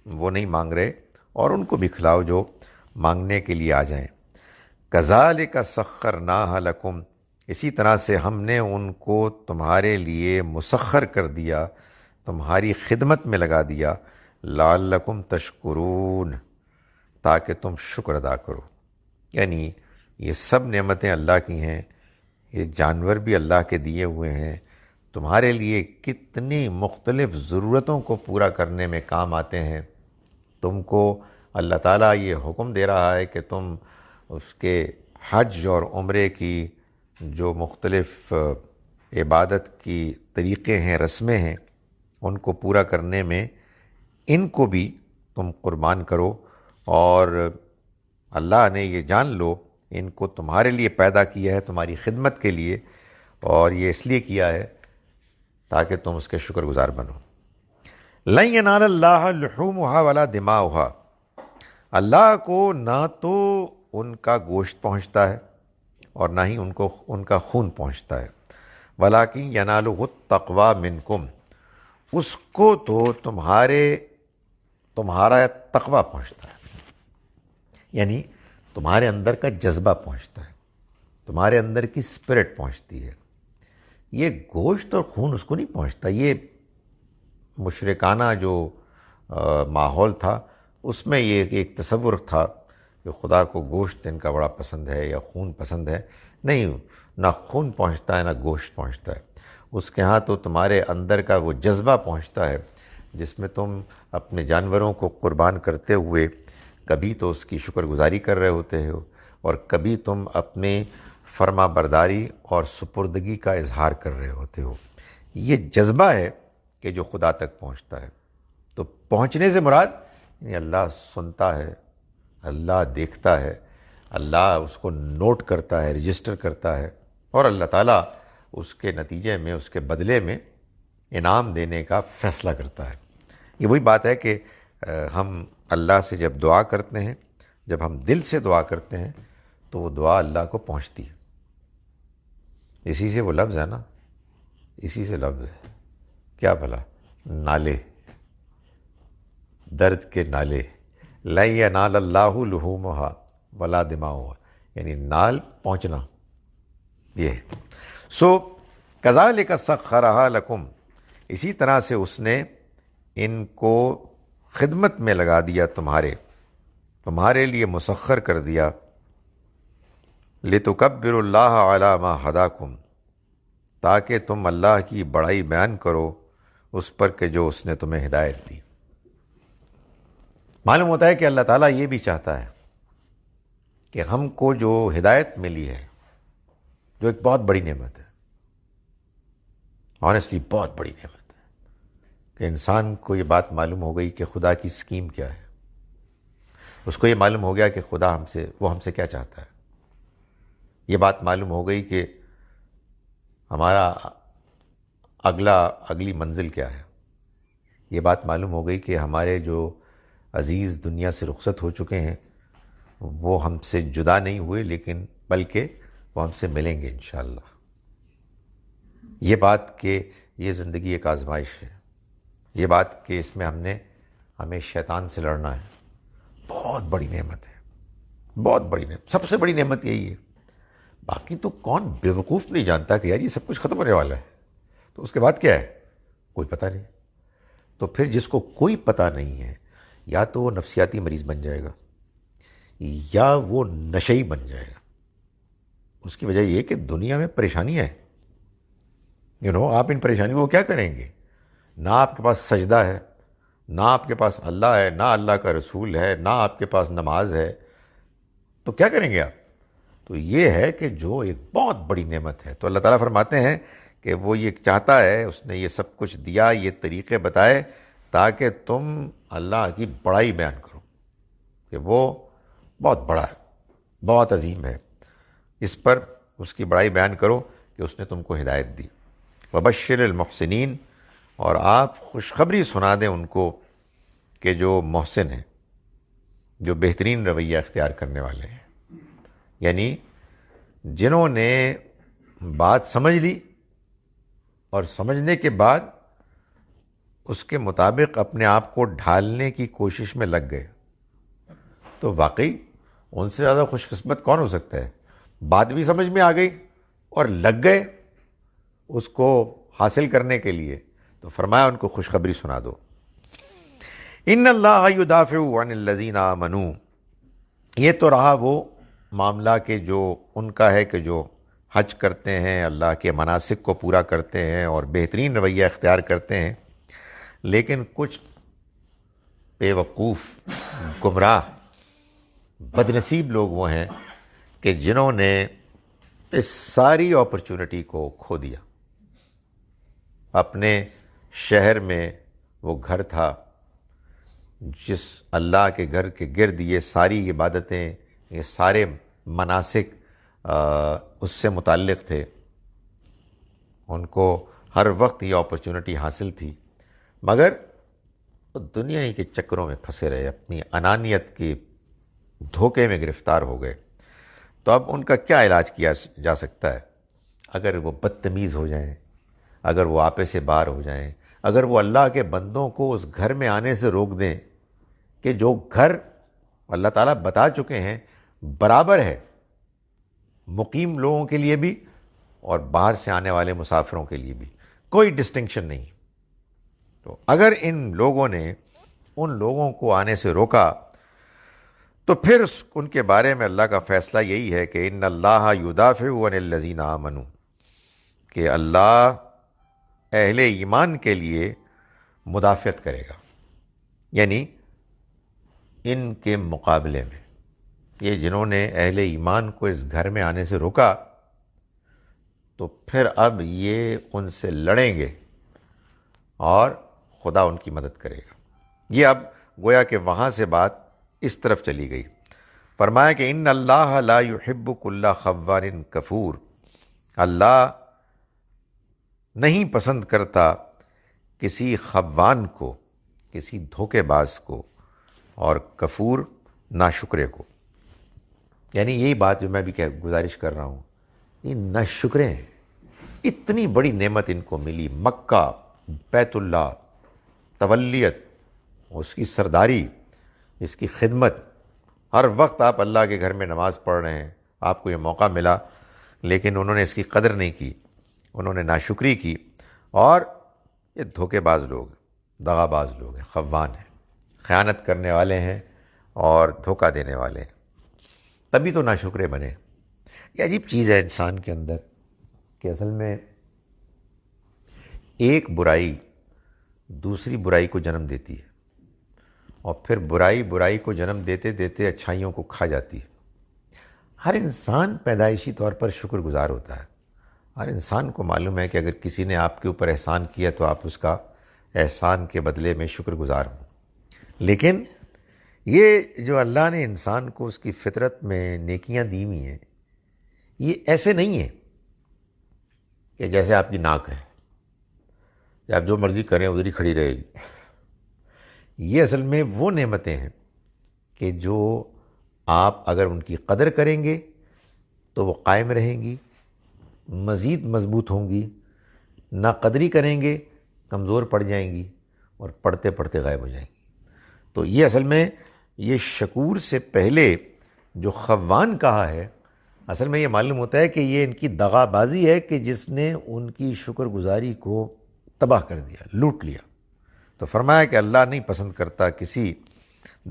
وہ نہیں مانگ رہے، اور ان کو بھی کھلاؤ جو مانگنے کے لیے آ جائیں۔ کذالک سخرناھا لکم، اسی طرح سے ہم نے ان کو تمہارے لیے مسخر کر دیا، تمہاری خدمت میں لگا دیا، لعلکم تشکرون، تاکہ تم شکر ادا کرو۔ یعنی یہ سب نعمتیں اللہ کی ہیں، یہ جانور بھی اللہ کے دیے ہوئے ہیں، تمہارے لیے کتنی مختلف ضرورتوں کو پورا کرنے میں کام آتے ہیں۔ تم کو اللہ تعالیٰ یہ حکم دے رہا ہے کہ تم اس کے حج اور عمرے کی جو مختلف عبادت کی طریقے ہیں، رسمیں ہیں، ان کو پورا کرنے میں ان کو بھی تم قربان کرو، اور اللہ نے یہ جان لو ان کو تمہارے لیے پیدا کیا ہے، تمہاری خدمت کے لیے، اور یہ اس لیے کیا ہے تاکہ تم اس کے شکر گزار بنو۔ لن ینال اللہ لحومھا ولا دماؤھا، اللہ کو نہ تو ان کا گوشت پہنچتا ہے اور نہ ہی ان کا خون پہنچتا ہے، ولیکن ینالہ التقوی منکم، اس کو تو تمہارا تقوی پہنچتا ہے، یعنی تمہارے اندر کا جذبہ پہنچتا ہے، تمہارے اندر کی اسپرٹ پہنچتی ہے۔ یہ گوشت اور خون اس کو نہیں پہنچتا۔ یہ مشرکانہ جو ماحول تھا اس میں یہ ایک تصور تھا کہ خدا کو گوشت ان کا بڑا پسند ہے یا خون پسند ہے، نہیں، نہ خون پہنچتا ہے نہ گوشت پہنچتا ہے، اس کے ہاں تو تمہارے اندر کا وہ جذبہ پہنچتا ہے جس میں تم اپنے جانوروں کو قربان کرتے ہوئے کبھی تو اس کی شکر گزاری کر رہے ہوتے ہو، اور کبھی تم اپنی فرما برداری اور سپردگی کا اظہار کر رہے ہوتے ہو۔ یہ جذبہ ہے کہ جو خدا تک پہنچتا ہے۔ تو پہنچنے سے مراد یعنی اللہ سنتا ہے، اللہ دیکھتا ہے، اللہ اس کو نوٹ کرتا ہے، رجسٹر کرتا ہے، اور اللہ تعالیٰ اس کے نتیجے میں، اس کے بدلے میں انعام دینے کا فیصلہ کرتا ہے۔ یہ وہی بات ہے کہ ہم اللہ سے جب دعا کرتے ہیں، جب ہم دل سے دعا کرتے ہیں تو وہ دعا اللہ کو پہنچتی ہے۔ اسی سے وہ لفظ ہے نا، اسی سے لفظ ہے، کیا بھلا، نالے، درد کے نالے، لَن يَنَالَ اللَّهُ لُحُومُهَا وَلَا دِمَاؤُهَا، یعنی نال پہنچنا، یہ ہے۔ كَذَلِكَ سَخَّرَهَا لَكُمْ، اسی طرح سے اس نے ان کو خدمت میں لگا دیا، تمہارے لیے مسخر کر دیا، لِتُكَبِّرُوا اللَّهَ عَلَى مَا هَدَاكُمْ، تاکہ تم اللہ کی بڑائی بیان کرو اس پر کہ جو اس نے تمہیں ہدایت دی۔ معلوم ہوتا ہے کہ اللہ تعالیٰ یہ بھی چاہتا ہے کہ ہم کو جو ہدایت ملی ہے، جو ایک بہت بڑی نعمت ہے، آنیسٹلی بہت بڑی نعمت ہے، کہ انسان کو یہ بات معلوم ہو گئی کہ خدا کی اسکیم کیا ہے، اس کو یہ معلوم ہو گیا کہ خدا ہم سے کیا چاہتا ہے، یہ بات معلوم ہو گئی کہ ہمارا اگلی منزل کیا ہے، یہ بات معلوم ہو گئی کہ ہمارے جو عزیز دنیا سے رخصت ہو چکے ہیں وہ ہم سے جدا نہیں ہوئے، لیکن بلکہ وہ ہم سے ملیں گے انشاءاللہ۔ یہ بات کہ یہ زندگی ایک آزمائش ہے، یہ بات کہ اس میں ہمیں شیطان سے لڑنا ہے، بہت بڑی نعمت ہے، بہت بڑی نعمت، سب سے بڑی نعمت یہی ہے۔ باقی تو کون بیوقوف نہیں جانتا کہ یار یہ سب کچھ ختم ہونے والا ہے، تو اس کے بعد کیا ہے، کوئی پتہ نہیں۔ تو پھر جس کو کوئی پتہ نہیں ہے، یا تو وہ نفسیاتی مریض بن جائے گا، یا وہ نشئی بن جائے گا۔ اس کی وجہ یہ کہ دنیا میں پریشانیاں ہیں، آپ ان پریشانیوں کو کیا کریں گے؟ نہ آپ کے پاس سجدہ ہے، نہ آپ کے پاس اللہ ہے، نہ اللہ کا رسول ہے، نہ آپ کے پاس نماز ہے، تو کیا کریں گے آپ؟ تو یہ ہے کہ جو ایک بہت بڑی نعمت ہے۔ تو اللہ تعالیٰ فرماتے ہیں کہ وہ یہ چاہتا ہے، اس نے یہ سب کچھ دیا، یہ طریقے بتائے تاکہ تم اللہ کی بڑائی بیان کرو کہ وہ بہت بڑا ہے، بہت عظیم ہے، اس پر اس کی بڑائی بیان کرو کہ اس نے تم کو ہدایت دی۔ وبشر المحسنین، اور آپ خوشخبری سنا دیں ان کو کہ جو محسن ہیں، جو بہترین رویہ اختیار کرنے والے ہیں، یعنی جنہوں نے بات سمجھ لی اور سمجھنے کے بعد اس کے مطابق اپنے آپ کو ڈھالنے کی کوشش میں لگ گئے، تو واقعی ان سے زیادہ خوش قسمت کون ہو سکتا ہے؟ بات بھی سمجھ میں آ گئی اور لگ گئے اس کو حاصل کرنے کے لیے، تو فرمایا ان کو خوشخبری سنا دو۔ ان اللہ یدافع عن الذین آمنوا، یہ تو رہا وہ معاملہ کہ جو ان کا ہے کہ جو حج کرتے ہیں، اللہ کے مناسک کو پورا کرتے ہیں اور بہترین رویہ اختیار کرتے ہیں، لیکن کچھ بے وقوف، گمراہ، بدنصیب لوگ وہ ہیں کہ جنہوں نے اس ساری اپرچونٹی کو کھو دیا۔ اپنے شہر میں وہ گھر تھا جس اللہ کے گھر کے گرد یہ ساری عبادتیں، یہ سارے مناسک اس سے متعلق تھے، ان کو ہر وقت یہ اپرچونٹی حاصل تھی، مگر وہ دنیا ہی کے چکروں میں پھنسے رہے، اپنی انانیت کے دھوکے میں گرفتار ہو گئے۔ تو اب ان کا کیا علاج کیا جا سکتا ہے؟ اگر وہ بدتمیز ہو جائیں، اگر وہ آپے سے باہر ہو جائیں، اگر وہ اللہ کے بندوں کو اس گھر میں آنے سے روک دیں کہ جو گھر اللہ تعالیٰ بتا چکے ہیں برابر ہے مقیم لوگوں کے لیے بھی اور باہر سے آنے والے مسافروں کے لیے بھی، کوئی ڈسٹنکشن نہیں، تو اگر ان لوگوں نے ان لوگوں کو آنے سے روکا تو پھر ان کے بارے میں اللہ کا فیصلہ یہی ہے کہ ان اللہ یدافع عن الذین آمنوا، کہ اللہ اہل ایمان کے لیے مدافعت کرے گا، یعنی ان کے مقابلے میں یہ جنہوں نے اہل ایمان کو اس گھر میں آنے سے روکا، تو پھر اب یہ ان سے لڑیں گے اور خدا ان کی مدد کرے گا۔ یہ اب گویا کہ وہاں سے بات اس طرف چلی گئی۔ فرمایا کہ ان اللہ لا يحب کل خوان کفور، اللہ نہیں پسند کرتا کسی خوان کو، کسی دھوکے باز کو، اور کفور ناشکرے کو۔ یعنی یہی بات جو میں بھی گزارش کر رہا ہوں، یہ ناشکرے ہیں، اتنی بڑی نعمت ان کو ملی، مکہ، بیت اللہ، تولیت، اس کی سرداری، اس کی خدمت، ہر وقت آپ اللہ کے گھر میں نماز پڑھ رہے ہیں، آپ کو یہ موقع ملا، لیکن انہوں نے اس کی قدر نہیں کی، انہوں نے ناشکری کی، اور یہ دھوکے باز لوگ، دغا باز لوگ ہیں، خوان ہیں، خیانت کرنے والے ہیں اور دھوکہ دینے والے ہیں، تبھی تو ناشکرے بنے۔ یہ عجیب چیز ہے انسان کے اندر کہ اصل میں ایک برائی دوسری برائی کو جنم دیتی ہے، اور پھر برائی کو جنم دیتے دیتے اچھائیوں کو کھا جاتی ہے۔ ہر انسان پیدائشی طور پر شکر گزار ہوتا ہے، ہر انسان کو معلوم ہے کہ اگر کسی نے آپ کے اوپر احسان کیا تو آپ اس کا احسان کے بدلے میں شکر گزار ہوں، لیکن یہ جو اللہ نے انسان کو اس کی فطرت میں نیکیاں دی ہوئی ہیں، یہ ایسے نہیں ہے کہ جیسے آپ کی ناک ہے کہ آپ جو مرضی کریں ادھر ہی کھڑی رہے گی۔ یہ اصل میں وہ نعمتیں ہیں کہ جو آپ اگر ان کی قدر کریں گے تو وہ قائم رہیں گی، مزید مضبوط ہوں گی، ناقدری کریں گے کمزور پڑ جائیں گی، اور پڑھتے پڑھتے غائب ہو جائیں گی۔ تو یہ اصل میں یہ شکور سے پہلے جو خوان کہا ہے، اصل میں یہ معلوم ہوتا ہے کہ یہ ان کی دغا بازی ہے کہ جس نے ان کی شکر گزاری کو تباہ کر دیا، لوٹ لیا۔ تو فرمایا کہ اللہ نہیں پسند کرتا کسی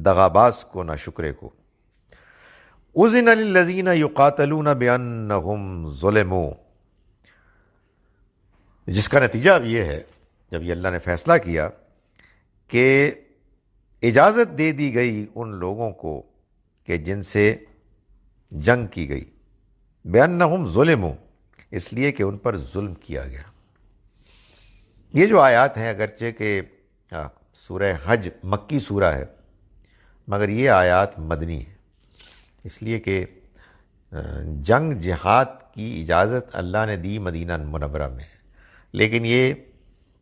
دغا باز کو، نہ شکرے کو۔ اذن للذین یقاتلون بانہم ظلموا، جس کا نتیجہ اب یہ ہے، جب یہ اللہ نے فیصلہ کیا کہ اجازت دے دی گئی ان لوگوں کو کہ جن سے جنگ کی گئی، بانہم ظلموا، اس لیے کہ ان پر ظلم کیا گیا۔ یہ جو آیات ہیں، اگرچہ کہ سورہ حج مکی سورہ ہے، مگر یہ آیات مدنی ہے، اس لیے کہ جنگ جہاد کی اجازت اللہ نے دی مدینہ منورہ میں، لیکن یہ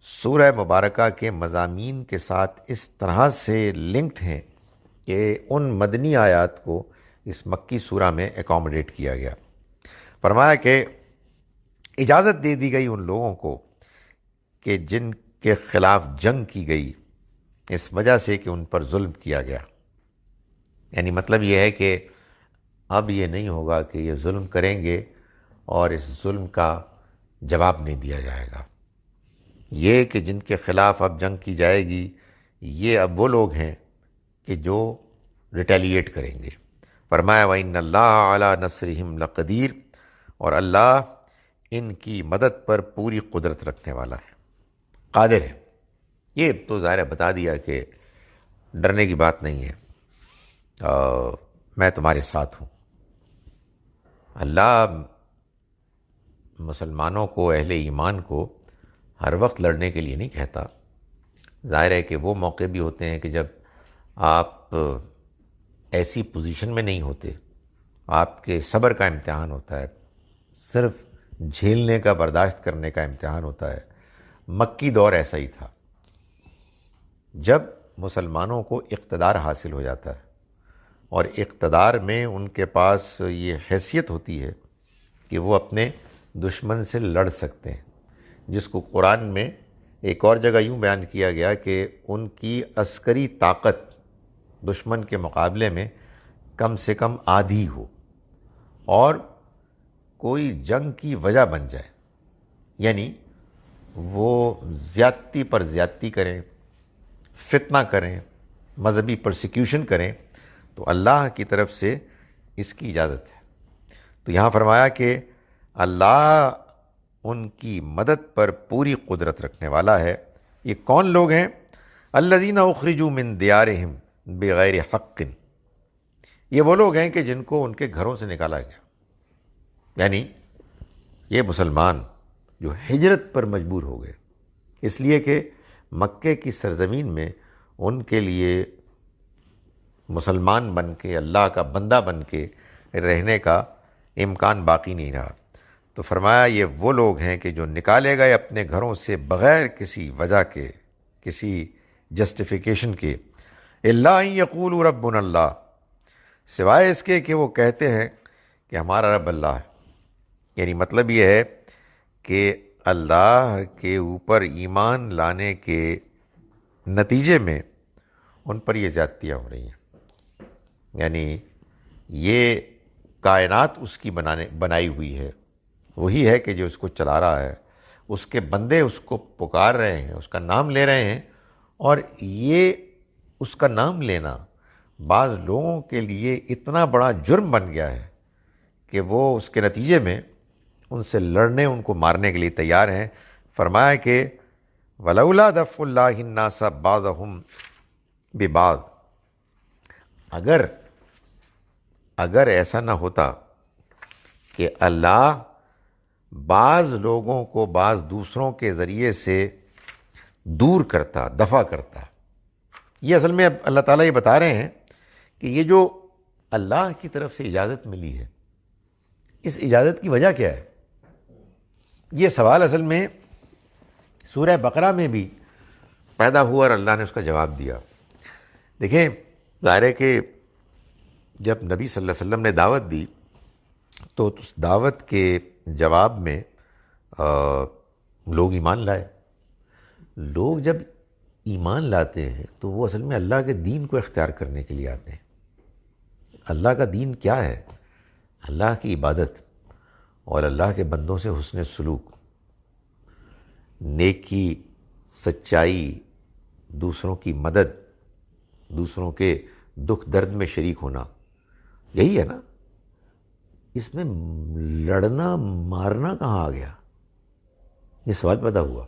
سورہ مبارکہ کے مضامین کے ساتھ اس طرح سے لنکڈ ہیں کہ ان مدنی آیات کو اس مکی سورہ میں اکوموڈیٹ کیا گیا۔ فرمایا کہ اجازت دے دی گئی ان لوگوں کو کہ جن کے خلاف جنگ کی گئی اس وجہ سے کہ ان پر ظلم کیا گیا۔ یعنی مطلب یہ ہے کہ اب یہ نہیں ہوگا کہ یہ ظلم کریں گے اور اس ظلم کا جواب نہیں دیا جائے گا۔ یہ کہ جن کے خلاف اب جنگ کی جائے گی، یہ اب وہ لوگ ہیں کہ جو ریٹیلیٹ کریں گے۔ فرمایا وَإِنَّ اللَّهَ عَلَىٰ نَصْرِهِمْ لَقَدِيرٌ، اور اللہ ان کی مدد پر پوری قدرت رکھنے والا ہے، قادر ہے۔ یہ تو ظاہر بتا دیا کہ ڈرنے کی بات نہیں ہے، میں تمہارے ساتھ ہوں۔ اللہ مسلمانوں کو، اہل ایمان کو ہر وقت لڑنے کے لیے نہیں کہتا۔ ظاہر ہے کہ وہ موقع بھی ہوتے ہیں کہ جب آپ ایسی پوزیشن میں نہیں ہوتے، آپ کے صبر کا امتحان ہوتا ہے، صرف جھیلنے کا، برداشت کرنے کا امتحان ہوتا ہے۔ مکی دور ایسا ہی تھا، جب مسلمانوں کو اقتدار حاصل ہو جاتا ہے اور اقتدار میں ان کے پاس یہ حیثیت ہوتی ہے کہ وہ اپنے دشمن سے لڑ سکتے ہیں، جس کو قرآن میں ایک اور جگہ یوں بیان کیا گیا کہ ان کی عسکری طاقت دشمن کے مقابلے میں کم سے کم آدھی ہو، اور کوئی جنگ کی وجہ بن جائے، یعنی وہ زیادتی پر زیادتی کریں، فتنہ کریں، مذہبی پرسیکیوشن کریں، تو اللہ کی طرف سے اس کی اجازت ہے۔ تو یہاں فرمایا کہ اللہ ان کی مدد پر پوری قدرت رکھنے والا ہے۔ یہ کون لوگ ہیں؟ الذین اخرجوا من دیارہم بغیر حق، یہ وہ لوگ ہیں کہ جن کو ان کے گھروں سے نکالا گیا، یعنی یہ مسلمان جو ہجرت پر مجبور ہو گئے، اس لیے کہ مکے کی سرزمین میں ان کے لیے مسلمان بن کے، اللہ کا بندہ بن کے رہنے کا امکان باقی نہیں رہا۔ تو فرمایا یہ وہ لوگ ہیں کہ جو نکالے گئے اپنے گھروں سے بغیر کسی وجہ کے، کسی جسٹیفیکیشن کے، الا ان یقولوا ربنا اللہ، سوائے اس کے کہ وہ کہتے ہیں کہ ہمارا رب اللہ ہے۔ یعنی مطلب یہ ہے کہ اللہ کے اوپر ایمان لانے کے نتیجے میں ان پر یہ زیادتیاں ہو رہی ہیں۔ یعنی یہ کائنات اس کی بنائی ہوئی ہے، وہی ہے کہ جو اس کو چلا رہا ہے، اس کے بندے اس کو پکار رہے ہیں، اس کا نام لے رہے ہیں، اور یہ اس کا نام لینا بعض لوگوں کے لیے اتنا بڑا جرم بن گیا ہے کہ وہ اس کے نتیجے میں ان سے لڑنے، ان کو مارنے کے لیے تیار ہیں۔ فرمایا کہ وَلَوْلَا دَفْعُ اللَّهِ النَّاسَ بَعْضَهُمْ بِبَعْضٍ، اگر ایسا نہ ہوتا کہ اللہ بعض لوگوں کو بعض دوسروں کے ذریعے سے دور کرتا، دفع کرتا۔ یہ اصل میں اب اللہ تعالیٰ یہ بتا رہے ہیں کہ یہ جو اللہ کی طرف سے اجازت ملی ہے، اس اجازت کی وجہ کیا ہے؟ یہ سوال اصل میں سورہ بقرہ میں بھی پیدا ہوا اور اللہ نے اس کا جواب دیا۔ دیکھیں، ظاہر ہے کہ جب نبی صلی اللہ علیہ وسلم نے دعوت دی تو اس دعوت کے جواب میں لوگ ایمان لائے۔ لوگ جب ایمان لاتے ہیں تو وہ اصل میں اللہ کے دین کو اختیار کرنے کے لیے آتے ہیں۔ اللہ کا دین کیا ہے؟ اللہ کی عبادت اور اللہ کے بندوں سے حسن سلوک، نیکی، سچائی، دوسروں کی مدد، دوسروں کے دکھ درد میں شریک ہونا، یہی ہے نا۔ اس میں لڑنا مارنا کہاں آ گیا؟ یہ سوال پیدا ہوا۔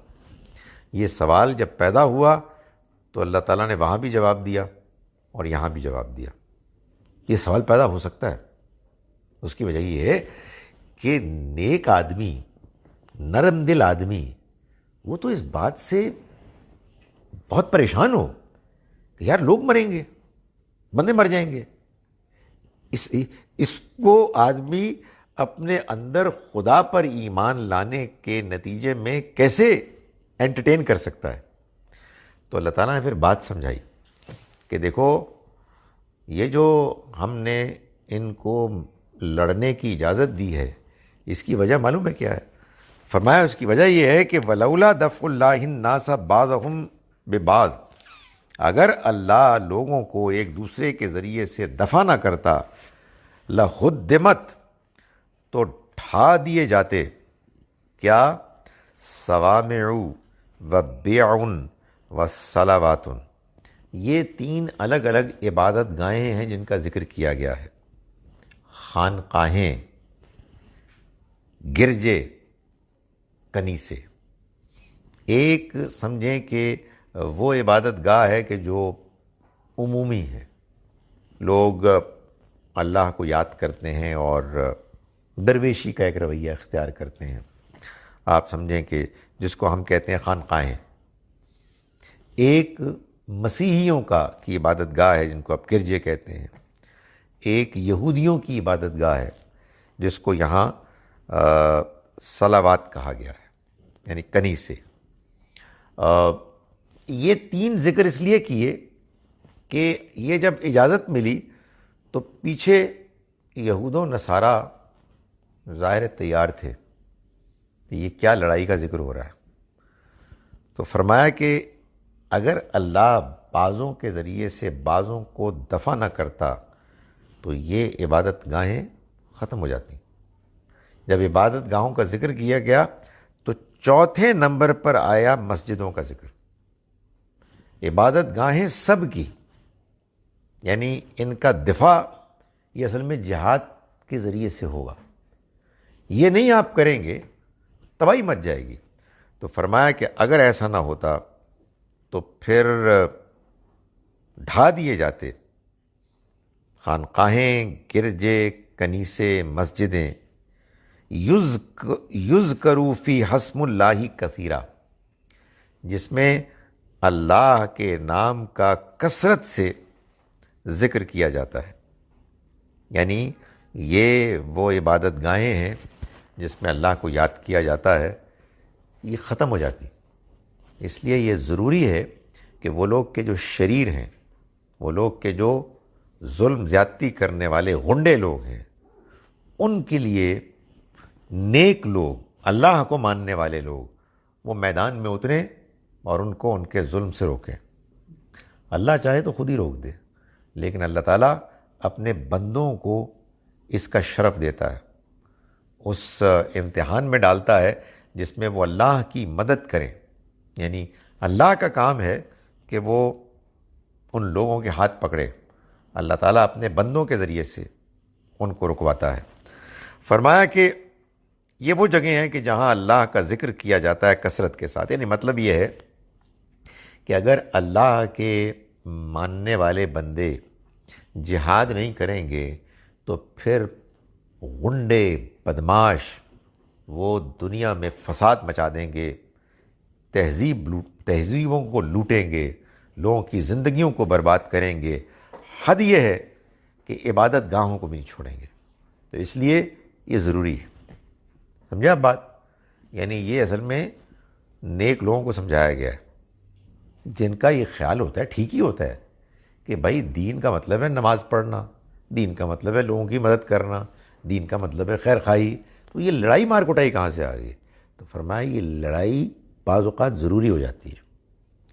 یہ سوال جب پیدا ہوا تو اللہ تعالیٰ نے وہاں بھی جواب دیا اور یہاں بھی جواب دیا۔ یہ سوال پیدا ہو سکتا ہے، اس کی وجہ یہ ہے کہ نیک آدمی، نرم دل آدمی، وہ تو اس بات سے بہت پریشان ہو کہ یار لوگ مریں گے، بندے مر جائیں گے۔ اس کو آدمی اپنے اندر خدا پر ایمان لانے کے نتیجے میں کیسے انٹرٹین کر سکتا ہے؟ تو اللہ تعالیٰ نے پھر بات سمجھائی کہ دیکھو، یہ جو ہم نے ان کو لڑنے کی اجازت دی ہے، اس کی وجہ معلوم ہے کیا ہے؟ فرمایا اس کی وجہ یہ ہے کہ وَلَوْلَا دَفْعُ اللَّهِ النَّاسَ بَعْضَهُمْ بِبَعْضٍ، اگر اللہ لوگوں کو ایک دوسرے کے ذریعے سے دفع نہ کرتا، لَهُدِّمَتْ، تو ڈھا دیے جاتے کیا؟ صَوَامِعُ وَبِيَعٌ وَصَلَوَاتٌ، یہ تین الگ الگ عبادت گاہیں ہیں جن کا ذکر کیا گیا ہے۔ خانقاہیں، گرجے، کنیسے۔ ایک سمجھیں کہ وہ عبادت گاہ ہے کہ جو عمومی ہے، لوگ اللہ کو یاد کرتے ہیں اور درویشی کا ایک رویہ اختیار کرتے ہیں۔ آپ سمجھیں کہ جس کو ہم کہتے ہیں خانقاہیں۔ ایک مسیحیوں کی عبادت گاہ ہے جن کو آپ گرجے کہتے ہیں۔ ایک یہودیوں کی عبادت گاہ ہے جس کو یہاں صلوات کہا گیا ہے، یعنی کنیسے۔ یہ تین ذکر اس لیے کیے کہ یہ جب اجازت ملی تو پیچھے یہود و نصارہ ظاہر تیار تھے کہ یہ کیا لڑائی کا ذکر ہو رہا ہے۔ تو فرمایا کہ اگر اللہ بعضوں کے ذریعے سے بعضوں کو دفع نہ کرتا تو یہ عبادت گاہیں ختم ہو جاتی۔ جب عبادت گاہوں کا ذکر کیا گیا تو چوتھے نمبر پر آیا مسجدوں کا ذکر۔ عبادت گاہیں سب کی، یعنی ان کا دفاع یہ اصل میں جہاد کے ذریعے سے ہوگا۔ یہ نہیں آپ کریں گے تباہی مچ جائے گی۔ تو فرمایا کہ اگر ایسا نہ ہوتا تو پھر ڈھا دیے جاتے خانقاہیں، گرجے، کنیسے، مسجدیں، یذکروا فی حسم اللہ کثیرا، جس میں اللہ کے نام کا کثرت سے ذکر کیا جاتا ہے. یعنی یہ وہ عبادت گاہیں ہیں جس میں اللہ کو یاد کیا جاتا ہے، یہ ختم ہو جاتی. اس لیے یہ ضروری ہے کہ وہ لوگ کے جو شریر ہیں، وہ لوگ کے جو ظلم زیادتی کرنے والے غنڈے لوگ ہیں، ان کے لیے نیک لوگ، اللہ کو ماننے والے لوگ، وہ میدان میں اتریں اور ان کو ان کے ظلم سے روکیں. اللہ چاہے تو خود ہی روک دے، لیکن اللہ تعالیٰ اپنے بندوں کو اس کا شرف دیتا ہے، اس امتحان میں ڈالتا ہے جس میں وہ اللہ کی مدد کریں. یعنی اللہ کا کام ہے کہ وہ ان لوگوں کے ہاتھ پکڑے. اللہ تعالیٰ اپنے بندوں کے ذریعے سے ان کو رکواتا ہے. فرمایا کہ یہ وہ جگہیں ہیں کہ جہاں اللہ کا ذکر کیا جاتا ہے کثرت کے ساتھ. یعنی مطلب یہ ہے کہ اگر اللہ کے ماننے والے بندے جہاد نہیں کریں گے تو پھر غنڈے بدماش وہ دنیا میں فساد مچا دیں گے، تہذیبوں کو لوٹیں گے، لوگوں کی زندگیوں کو برباد کریں گے. حد یہ ہے کہ عبادت گاہوں کو بھی نہیں چھوڑیں گے. تو اس لیے یہ ضروری ہے. سمجھا بات؟ یعنی یہ اصل میں نیک لوگوں کو سمجھایا گیا ہے جن کا یہ خیال ہوتا ہے، ٹھیک ہی ہوتا ہے، کہ بھائی دین کا مطلب ہے نماز پڑھنا، دین کا مطلب ہے لوگوں کی مدد کرنا، دین کا مطلب ہے خیر خواہی. تو یہ لڑائی مار کٹائی کہاں سے آ گئی؟ تو فرمایا یہ لڑائی بعض اوقات ضروری ہو جاتی ہے،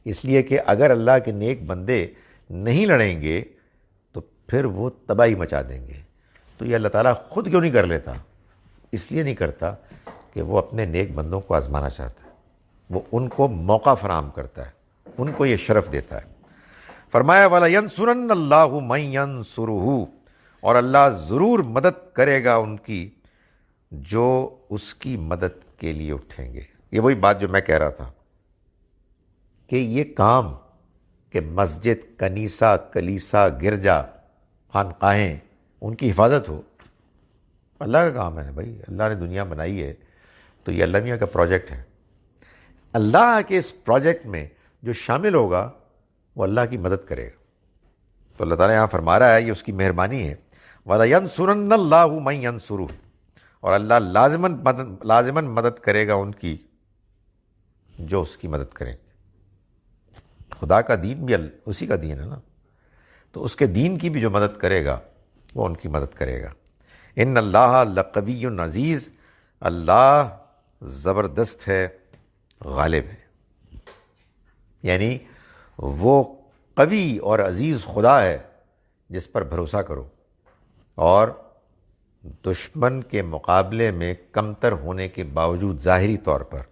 اس لیے کہ اگر اللہ کے نیک بندے نہیں لڑیں گے تو پھر وہ تباہی مچا دیں گے. تو یہ اللہ تعالیٰ خود کیوں نہیں کر لیتا؟ اس لیے نہیں کرتا کہ وہ اپنے نیک بندوں کو آزمانا چاہتا ہے، وہ ان کو موقع فراہم کرتا ہے، ان کو یہ شرف دیتا ہے. فرمایا وَلَيَنْصُرَنَّ اللَّهُ مَن يَنْصُرُهُ، اور اللہ ضرور مدد کرے گا ان کی جو اس کی مدد کے لیے اٹھیں گے. یہ وہی بات جو میں کہہ رہا تھا کہ یہ کام کہ مسجد، کنیسہ، کلیسا، گرجا، خانقاہیں، ان کی حفاظت ہو، اللہ کا کام ہے بھائی. اللہ نے دنیا بنائی ہے تو یہ اللہ میاں کا پروجیکٹ ہے. اللہ کے اس پروجیکٹ میں جو شامل ہوگا وہ اللہ کی مدد کرے گا. تو اللہ تعالیٰ یہاں فرما رہا ہے یہ اس کی مہربانی ہے. وَلَيَنْصُرَنَّ اللَّهُ مَن يَنْصُرُهُ، اور اللہ لازماً مدد کرے گا ان کی جو اس کی مدد کریں. خدا کا دین بھی اسی کا دین ہے نا، تو اس کے دین کی بھی جو مدد کرے گا وہ ان کی مدد کرے گا. ان اللہ لقوی عزیز، اللہ زبردست ہے، غالب ہے. یعنی وہ قوی اور عزیز خدا ہے جس پر بھروسہ کرو، اور دشمن کے مقابلے میں کمتر ہونے کے باوجود ظاہری طور پر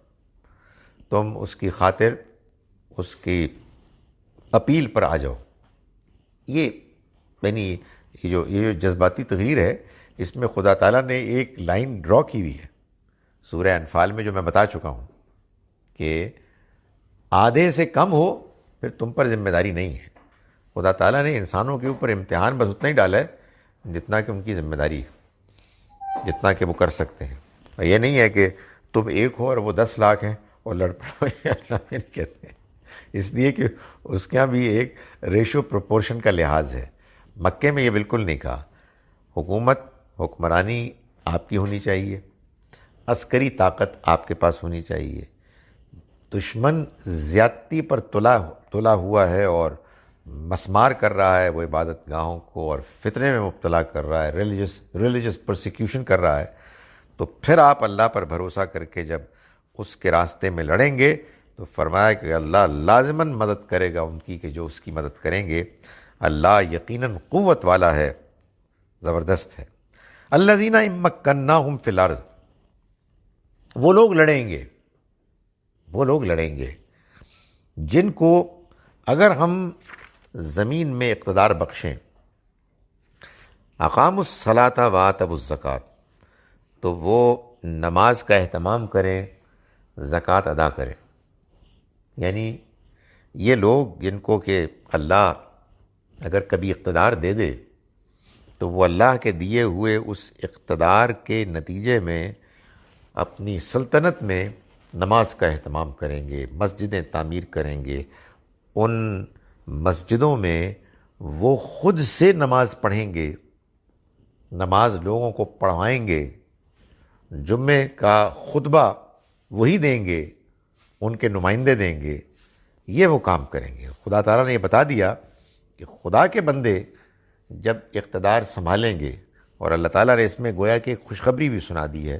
تم اس کی خاطر اس کی اپیل پر آ جاؤ. یہ یعنی یہ جو جذباتی تقریر ہے، اس میں خدا تعالیٰ نے ایک لائن ڈرا کی ہوئی ہے سورہ انفال میں، جو میں بتا چکا ہوں کہ آدھے سے کم ہو پھر تم پر ذمہ داری نہیں ہے. خدا تعالیٰ نے انسانوں کے اوپر امتحان بس اتنا ہی ڈالا ہے جتنا کہ ان کی ذمہ داری ہے، جتنا کہ وہ کر سکتے ہیں. یہ نہیں ہے کہ تم ایک ہو اور وہ 10 لاکھ ہیں اور لڑ پڑو. اللہ نہیں کہتے ہیں، اس لیے کہ اس کے یہاں بھی ایک ریشو پروپورشن کا لحاظ ہے. مکے میں یہ بالکل نہیں کہا. حکمرانی آپ کی ہونی چاہیے، عسکری طاقت آپ کے پاس ہونی چاہیے. دشمن زیادتی پر تلا ہوا ہے اور مسمار کر رہا ہے وہ عبادت گاہوں کو، اور فتنے میں مبتلا کر رہا ہے، ریلیجس پرسیکیوشن کر رہا ہے. تو پھر آپ اللہ پر بھروسہ کر کے جب اس کے راستے میں لڑیں گے تو فرمایا کہ اللہ لازماً مدد کرے گا ان کی کہ جو اس کی مدد کریں گے. اللہ یقیناً قوت والا ہے، زبردست ہے. الذین ان مکناہم فی الارض، وہ لوگ لڑیں گے جن کو اگر ہم زمین میں اقتدار بخشیں. اقاموا الصلاۃ وآتوا الزکوٰۃ، تو وہ نماز کا اہتمام کریں، زکوٰۃ ادا کریں. یعنی یہ لوگ جن کو کہ اللہ اگر کبھی اقتدار دے دے تو وہ اللہ کے دیے ہوئے اس اقتدار کے نتیجے میں اپنی سلطنت میں نماز کا اہتمام کریں گے، مسجدیں تعمیر کریں گے، ان مسجدوں میں وہ خود سے نماز پڑھیں گے، نماز لوگوں کو پڑھوائیں گے، جمعے کا خطبہ وہی دیں گے، ان کے نمائندے دیں گے، یہ وہ کام کریں گے۔ خدا تعالیٰ نے یہ بتا دیا کہ خدا کے بندے جب اقتدار سنبھالیں گے، اور اللہ تعالیٰ نے اس میں گویا کہ ایک خوشخبری بھی سنا دی ہے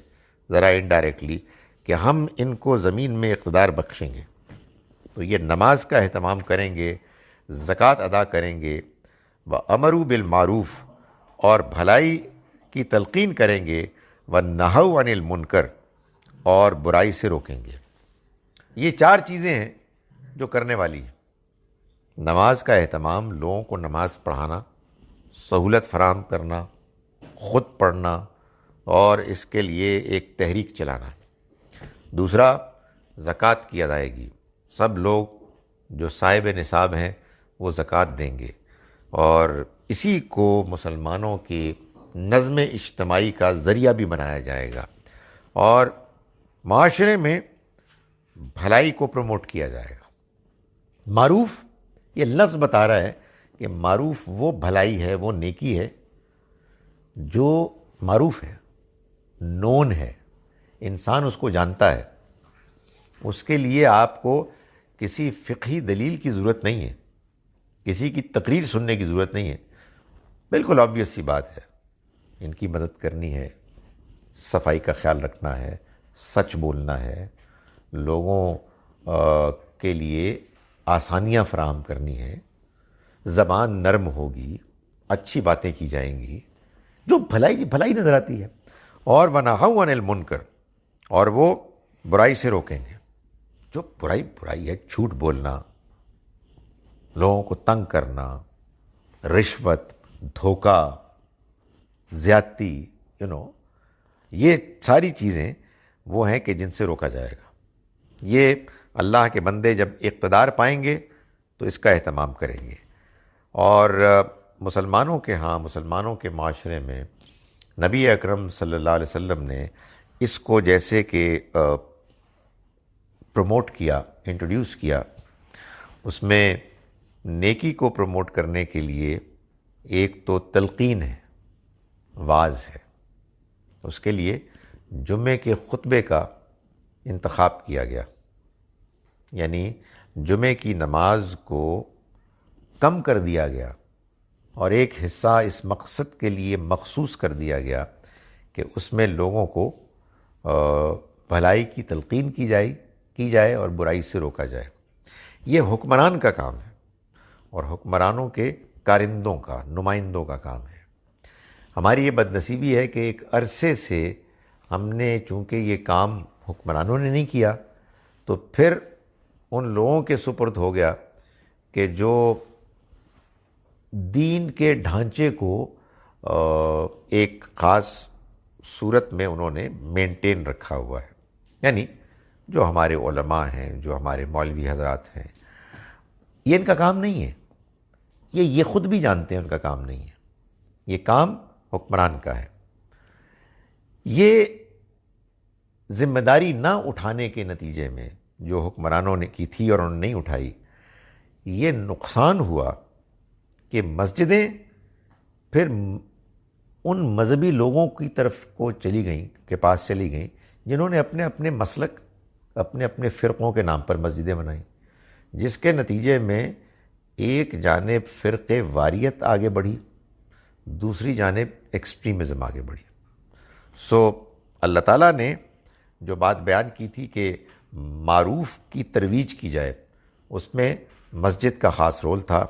ذرا انڈائریکٹلی کہ ہم ان کو زمین میں اقتدار بخشیں گے، تو یہ نماز کا اہتمام کریں گے، زکوٰۃ ادا کریں گے، وَأَمَرُوا بِالْمَعْرُوفِ اور بھلائی کی تلقین کریں گے، وَنَهَوْا عَنِ الْمُنْكَرِ اور برائی سے روکیں گے۔ یہ 4 چیزیں ہیں جو کرنے والی ہیں۔ نماز کا اہتمام، لوگوں کو نماز پڑھانا، سہولت فراہم کرنا، خود پڑھنا، اور اس کے لیے ایک تحریک چلانا۔ دوسرا، زکوٰۃ کی ادائیگی، سب لوگ جو صاحب نصاب ہیں وہ زکوٰۃ دیں گے، اور اسی کو مسلمانوں کی نظم اجتماعی کا ذریعہ بھی بنایا جائے گا، اور معاشرے میں بھلائی کو پروموٹ کیا جائے گا۔ معروف، یہ لفظ بتا رہا ہے کہ معروف وہ بھلائی ہے، وہ نیکی ہے جو معروف ہے، نون ہے، انسان اس کو جانتا ہے۔ اس کے لیے آپ کو کسی فقہی دلیل کی ضرورت نہیں ہے، کسی کی تقریر سننے کی ضرورت نہیں ہے، بالکل آبویس سی بات ہے۔ ان کی مدد کرنی ہے، صفائی کا خیال رکھنا ہے، سچ بولنا ہے، لوگوں کے لیے آسانیاں فراہم کرنی ہے، زبان نرم ہوگی، اچھی باتیں کی جائیں گی، جو بھلائی نظر آتی ہے۔ اور وَنَهَوْا عَنِ الْمُنْكَرِ اور وہ برائی سے روکیں گے۔ جو برائی ہے، جھوٹ بولنا، لوگوں کو تنگ کرنا، رشوت، دھوکہ، زیادتی، یہ ساری چیزیں وہ ہیں کہ جن سے روکا جائے گا۔ یہ اللہ کے بندے جب اقتدار پائیں گے تو اس کا اہتمام کریں گے۔ اور مسلمانوں کے معاشرے میں نبی اکرم صلی اللہ علیہ وسلم نے اس کو جیسے کہ پروموٹ کیا، انٹروڈیوس کیا، اس میں نیکی کو پروموٹ کرنے کے لیے ایک تو تلقین ہے، واعظ ہے، اس کے لیے جمعے کے خطبے کا انتخاب کیا گیا، یعنی جمعے کی نماز کو کم کر دیا گیا، اور ایک حصہ اس مقصد کے لیے مخصوص کر دیا گیا کہ اس میں لوگوں کو بھلائی کی تلقین کی جائے اور برائی سے روکا جائے۔ یہ حکمران کا کام ہے، اور حکمرانوں کے کارندوں کا، نمائندوں کا کام ہے۔ ہماری یہ بدنصیبی ہے کہ ایک عرصے سے ہم نے چونکہ یہ کام حکمرانوں نے نہیں کیا، تو پھر ان لوگوں کے سپرد ہو گیا کہ جو دین کے ڈھانچے کو ایک خاص صورت میں انہوں نے مینٹین رکھا ہوا ہے۔ یعنی جو ہمارے علماء ہیں، جو ہمارے مولوی حضرات ہیں، یہ ان کا کام نہیں ہے، یہ خود بھی جانتے ہیں ان کا کام نہیں ہے، یہ کام حکمران کا ہے۔ یہ ذمہ داری نہ اٹھانے کے نتیجے میں جو حکمرانوں نے کی تھی اور انہوں نے نہیں اٹھائی، یہ نقصان ہوا کہ مسجدیں پھر ان مذہبی لوگوں کی طرف کو چلی گئیں جنہوں نے اپنے اپنے مسلک، اپنے اپنے فرقوں کے نام پر مسجدیں بنائیں، جس کے نتیجے میں ایک جانب فرقے واریت آگے بڑھی، دوسری جانب ایکسٹریمزم آگے بڑھی۔ اللہ تعالیٰ نے جو بات بیان کی تھی کہ معروف کی ترویج کی جائے، اس میں مسجد کا خاص رول تھا،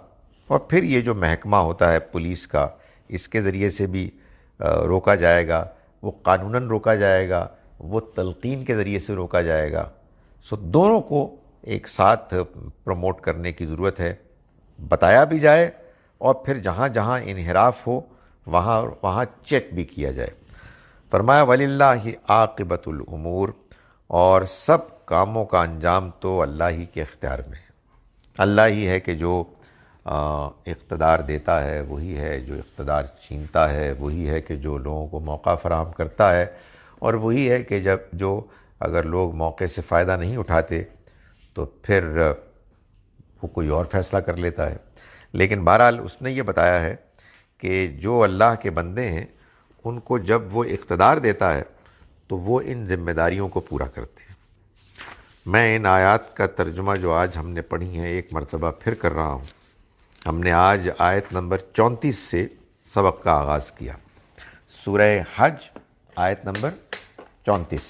اور پھر یہ جو محکمہ ہوتا ہے پولیس کا، اس کے ذریعے سے بھی روکا جائے گا، وہ قانوناً روکا جائے گا، وہ تلقین کے ذریعے سے روکا جائے گا۔ دونوں کو ایک ساتھ پروموٹ کرنے کی ضرورت ہے، بتایا بھی جائے، اور پھر جہاں جہاں انحراف ہو وہاں چیک بھی کیا جائے۔ فرمایا وَلِلَّهِ عَاقِبَةُ الْأُمُورِ اور سب کاموں کا انجام تو اللہ ہی کے اختیار میں ہے۔ اللہ ہی ہے کہ جو اقتدار دیتا ہے، وہی ہے جو اقتدار چھینتا ہے، وہی ہے کہ جو لوگوں کو موقع فراہم کرتا ہے، اور وہی ہے کہ اگر لوگ موقع سے فائدہ نہیں اٹھاتے تو پھر وہ کوئی اور فیصلہ کر لیتا ہے۔ لیکن بہرحال اس نے یہ بتایا ہے کہ جو اللہ کے بندے ہیں ان کو جب وہ اقتدار دیتا ہے تو وہ ان ذمہ داریوں کو پورا کرتے ہیں۔ میں ان آیات کا ترجمہ جو آج ہم نے پڑھی ہیں ایک مرتبہ پھر کر رہا ہوں۔ ہم نے آج آیت نمبر 34 سے سبق کا آغاز کیا، سورہ حج آیت نمبر 34۔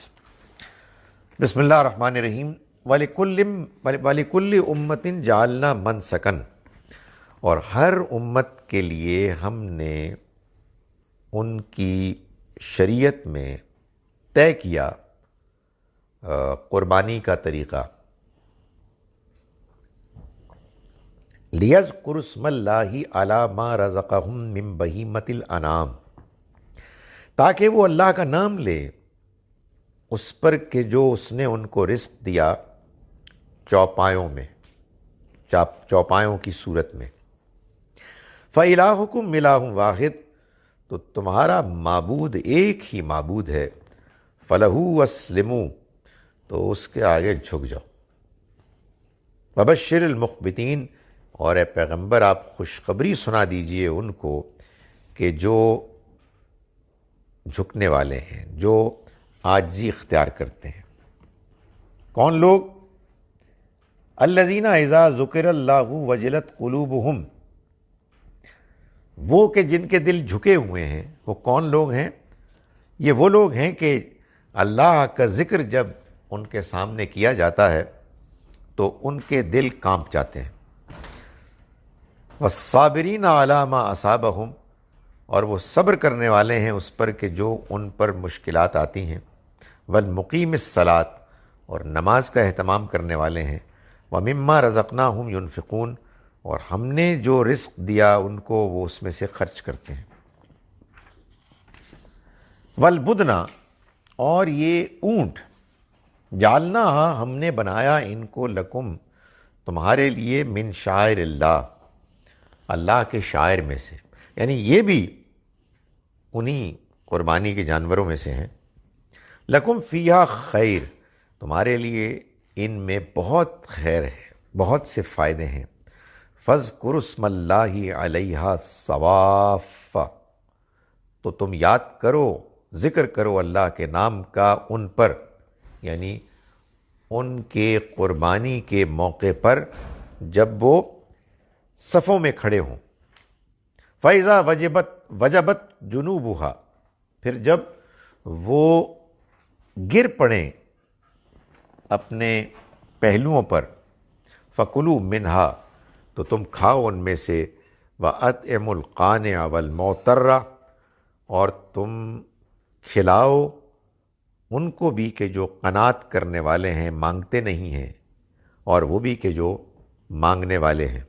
بسم اللہ الرحمن الرحیم۔ وَلِكُلِّ أُمَّةٍ جَعَلْنَا مَنْسَكًا، اور ہر امت کے لیے ہم نے ان کی شریعت میں طے کیا قربانی کا طریقہ۔ لِيَذْكُرُوا اسْمَ اللَّهِ عَلَى مَا رَزَقَهُم مِّن بَهِيمَةِ الْأَنْعَامِ، تاکہ وہ اللہ کا نام لے اس پر کہ جو اس نے ان کو رزق دیا چوپایوں میں، چوپایوں کی صورت میں۔ فَإِلَٰهُكُمْ إِلَٰهٌ وَاحِدٌ، تو تمہارا معبود ایک ہی معبود ہے۔ فَلَهُ وَاسْلِمُوا، تو اس کے آگے جھک جاؤ۔ وَبَشِّرِ الْمُخْبِتِينَ، اور اے پیغمبر آپ خوشخبری سنا دیجئے ان کو کہ جو جھکنے والے ہیں، جو عاجزی اختیار کرتے ہیں۔ کون لوگ؟ الذین اذا ذکر اللہ وجلت قلوبہم، وہ کہ جن کے دل جھکے ہوئے ہیں۔ وہ کون لوگ ہیں؟ یہ وہ لوگ ہیں کہ اللہ کا ذکر جب ان کے سامنے کیا جاتا ہے تو ان کے دل کانپ جاتے ہیں۔ والصابرین علی ما اصابہم، اور وہ صبر کرنے والے ہیں اس پر کہ جو ان پر مشکلات آتی ہیں۔ والمقیم الصلاۃ، اور نماز کا اہتمام کرنے والے ہیں۔ ومما رزقناہم ینفقون، اور ہم نے جو رزق دیا ان کو وہ اس میں سے خرچ کرتے ہیں۔ والبدنا، اور یہ اونٹ، جعلنا، ہم نے بنایا ان کو لکم، تمہارے لیے، من شعائر اللہ، اللہ کے شاعر میں سے، یعنی یہ بھی انہی قربانی کے جانوروں میں سے ہیں۔ لکم فیہا خیر، تمہارے لیے ان میں بہت خیر ہے، بہت سے فائدے ہیں۔ فاذکروا اسم اللہ علیہا صواف، تو تم یاد کرو، ذکر کرو اللہ کے نام کا ان پر، یعنی ان کے قربانی کے موقع پر جب وہ صفوں میں کھڑے ہوں۔ فَإِذَا وَجَبَتْ جُنُوبُهَا، پھر جب وہ گر پڑیں اپنے پہلوؤں پر، فَكُلُوا مِنْهَا، تو تم کھاؤ ان میں سے، وَأَطْعِمُوا الْقَانِعَ وَالْمُعْتَرَّ، اور تم کھلاؤ ان کو بھی کہ جو قناعت کرنے والے ہیں، مانگتے نہیں ہیں، اور وہ بھی کہ جو مانگنے والے ہیں۔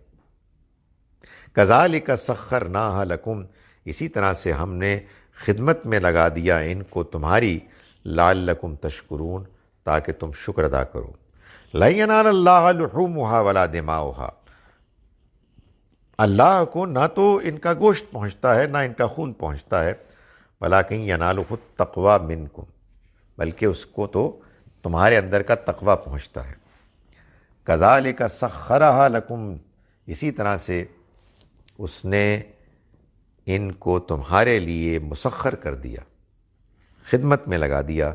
کذالک سخرناہا لکم، اسی طرح سے ہم نے خدمت میں لگا دیا ان کو تمہاری، لعلکم تشکرون، تاکہ تم شکر ادا کرو۔ لن ینال اللہ لحومها ولا دماؤها، اللہ کو نہ تو ان کا گوشت پہنچتا ہے نہ ان کا خون پہنچتا ہے، ولکن ینالہ التقوی منکم، بلکہ اس کو تو تمہارے اندر کا تقوی پہنچتا ہے۔ کذالک سخرھا لکم، اسی طرح سے اس نے ان کو تمہارے لیے مسخر کر دیا، خدمت میں لگا دیا۔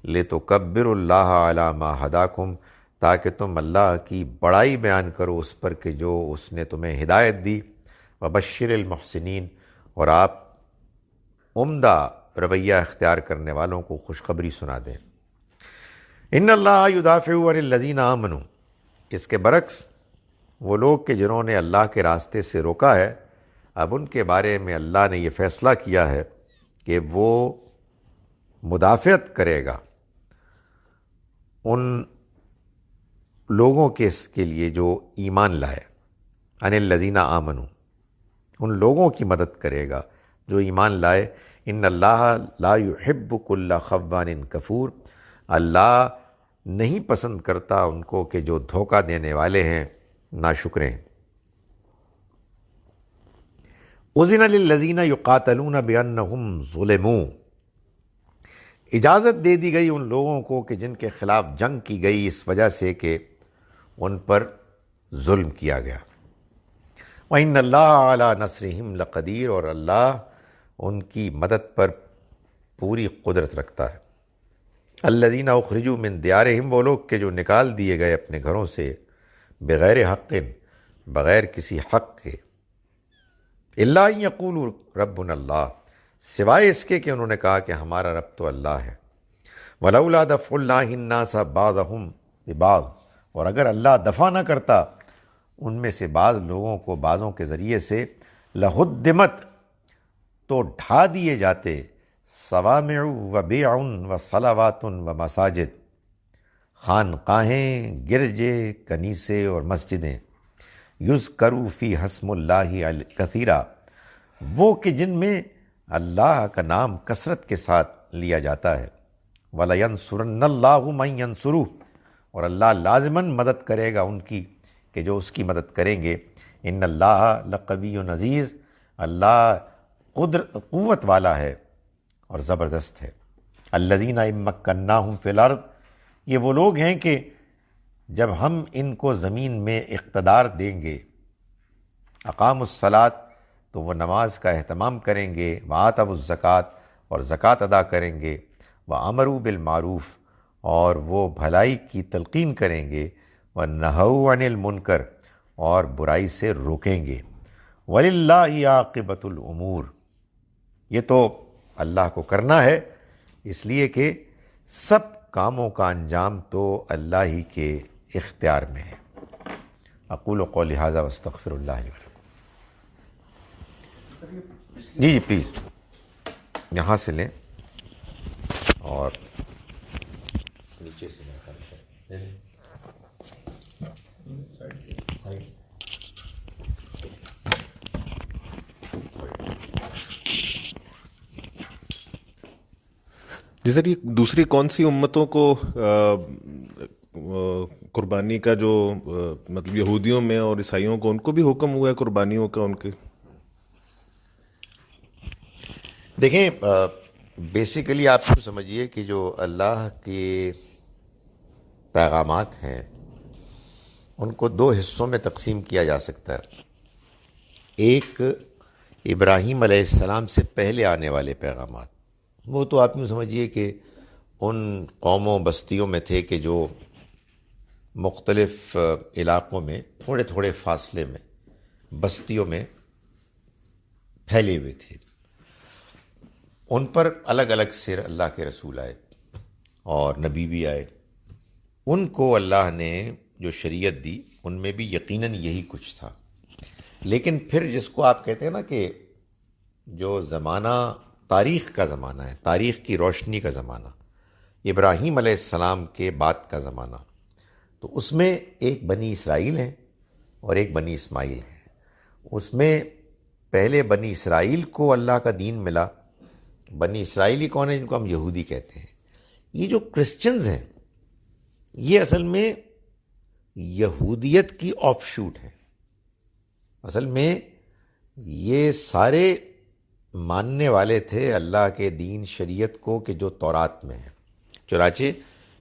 لِتُکَبِّرُوا اللَّهَ عَلَى مَا هَدَاكُمْ، تاکہ تم اللہ کی بڑائی بیان کرو اس پر کہ جو اس نے تمہیں ہدایت دی۔ وَبَشِّرِ الْمُحْسِنِينَ، اور آپ عمدہ رویہ اختیار کرنے والوں کو خوشخبری سنا دیں۔ ان اللہ یدافع عن الذین آمنوا، اس کے برعکس وہ لوگ کہ جنہوں نے اللہ کے راستے سے روکا ہے، اب ان کے بارے میں اللہ نے یہ فیصلہ کیا ہے کہ وہ مدافعت کرے گا ان لوگوں کے لیے جو ایمان لائے، عن الذین آمنوا، ان لوگوں کی مدد کرے گا جو ایمان لائے۔ ان اللہ لا یحب کل خوان کفور، اللہ نہیں پسند کرتا ان کو کہ جو دھوکہ دینے والے ہیں، ناشکرے ہیں۔ اذن للذین یقاتلون بانہم ظلموا، اجازت دے دی گئی ان لوگوں کو کہ جن کے خلاف جنگ کی گئی اس وجہ سے کہ ان پر ظلم کیا گیا۔ وَإِنَّ اللَّهَ عَلَىٰ نَصْرِهِمْ لَقَدِيرٌ، اور اللہ ان کی مدد پر پوری قدرت رکھتا ہے۔ الَّذِينَ أُخْرِجُوا مِن دِيَارِهِمْ، وہ لوگ کہ جو نکال دیے گئے اپنے گھروں سے، بغیر حق، بغیر کسی حق کے، إِلَّا أَن يَقُولُوا رَبُّنَا اللَّهُ، سوائے اس کے کہ انہوں نے کہا کہ ہمارا رب تو اللہ ہے۔ وَلَوْلَا دَفْعُ اللَّهِ النَّاسَ بَعْضَهُم بِبَعْضٍ، اور اگر اللہ دفع نہ کرتا ان میں سے بعض لوگوں کو بعضوں کے ذریعے سے، لَهُدِّمَتْ، تو ڈھا دیے جاتے، صَوَامِعُ وَبِيعٌ وَصَلَوَاتٌ وَمَساجد، خانقاہیں، گرجے، کنیسے اور مسجدیں، یذکر فی اسم اللہ کثیرا، وہ کہ جن میں اللہ کا نام کثرت کے ساتھ لیا جاتا ہے۔ وَلَيَنْصُرَنَّ اللَّهُ مَن يَنْصُرُهُ، اور اللہ لازماً مدد کرے گا ان کی کہ جو اس کی مدد کریں گے۔ ان اللہ لقوی عزیز، اللہ قوت والا ہے اور زبردست ہے۔ الذین ان مکناہم فی الارض، یہ وہ لوگ ہیں کہ جب ہم ان کو زمین میں اقتدار دیں گے، اقاموا الصلاۃ، تو وہ نماز کا اہتمام کریں گے، وآتوا الزکوٰۃ، اور زکوٰۃ ادا کریں گے، وامروا بالمعروف، اور وہ بھلائی کی تلقین کریں گے، ونہوا عن المنکر، اور برائی سے روکیں گے۔ وللہ عاقبۃ الامور، یہ تو اللہ کو کرنا ہے، اس لیے کہ سب کاموں کا انجام تو اللہ ہی کے اختیار میں ہے۔ اقول قولی ھذا واستغفر اللہ لی ولکم۔ جی پلیز یہاں سے لیں اور نیچے سے لیں۔ جی سر، یہ دوسری کون سی امتوں کو قربانی کا جو مطلب یہودیوں میں اور عیسائیوں کو ان کو بھی حکم ہوا ہے قربانیوں کا ان کے؟ دیکھیں، بیسیکلی آپ کو سمجھیے کہ جو اللہ کے پیغامات ہیں ان کو دو حصوں میں تقسیم کیا جا سکتا ہے۔ ایک ابراہیم علیہ السلام سے پہلے آنے والے پیغامات، وہ تو آپ یوں سمجھیے کہ ان قوموں بستیوں میں تھے کہ جو مختلف علاقوں میں تھوڑے تھوڑے فاصلے میں بستیوں میں پھیلے ہوئے تھے، ان پر الگ الگ سے اللہ کے رسول آئے اور نبی بھی آئے۔ ان کو اللہ نے جو شریعت دی ان میں بھی یقیناً یہی کچھ تھا، لیکن پھر جس کو آپ کہتے ہیں نا کہ جو زمانہ تاریخ کا زمانہ ہے، تاریخ کی روشنی کا زمانہ، ابراہیم علیہ السلام کے بعد کا زمانہ، تو اس میں ایک بنی اسرائیل ہیں اور ایک بنی اسماعیل ہیں۔ اس میں پہلے بنی اسرائیل کو اللہ کا دین ملا۔ بنی اسرائیلی کون ہیں؟ جن کو ہم یہودی کہتے ہیں۔ یہ جو کرسچنز ہیں یہ اصل میں یہودیت کی آف شوٹ ہے۔ اصل میں یہ سارے ماننے والے تھے اللہ کے دین شریعت کو کہ جو تورات میں ہے۔ چنانچہ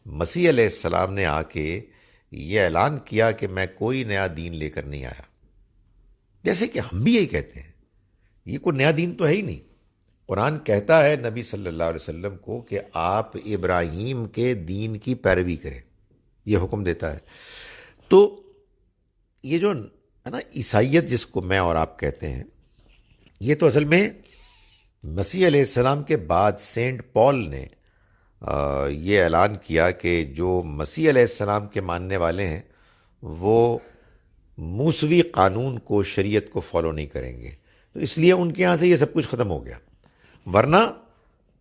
مسیح علیہ السلام نے آ کے یہ اعلان کیا کہ میں کوئی نیا دین لے کر نہیں آیا، جیسے کہ ہم بھی یہی کہتے ہیں، یہ کوئی نیا دین تو ہے ہی نہیں۔ قرآن کہتا ہے نبی صلی اللہ علیہ وسلم کو کہ آپ ابراہیم کے دین کی پیروی کریں، یہ حکم دیتا ہے۔ تو یہ جو ہے نا عیسائیت جس کو میں اور آپ کہتے ہیں، یہ تو اصل میں مسیح علیہ السلام کے بعد سینٹ پال نے یہ اعلان کیا کہ جو مسیح علیہ السلام کے ماننے والے ہیں وہ موسوی قانون کو، شریعت کو فالو نہیں کریں گے، تو اس لیے ان کے یہاں سے یہ سب کچھ ختم ہو گیا۔ ورنہ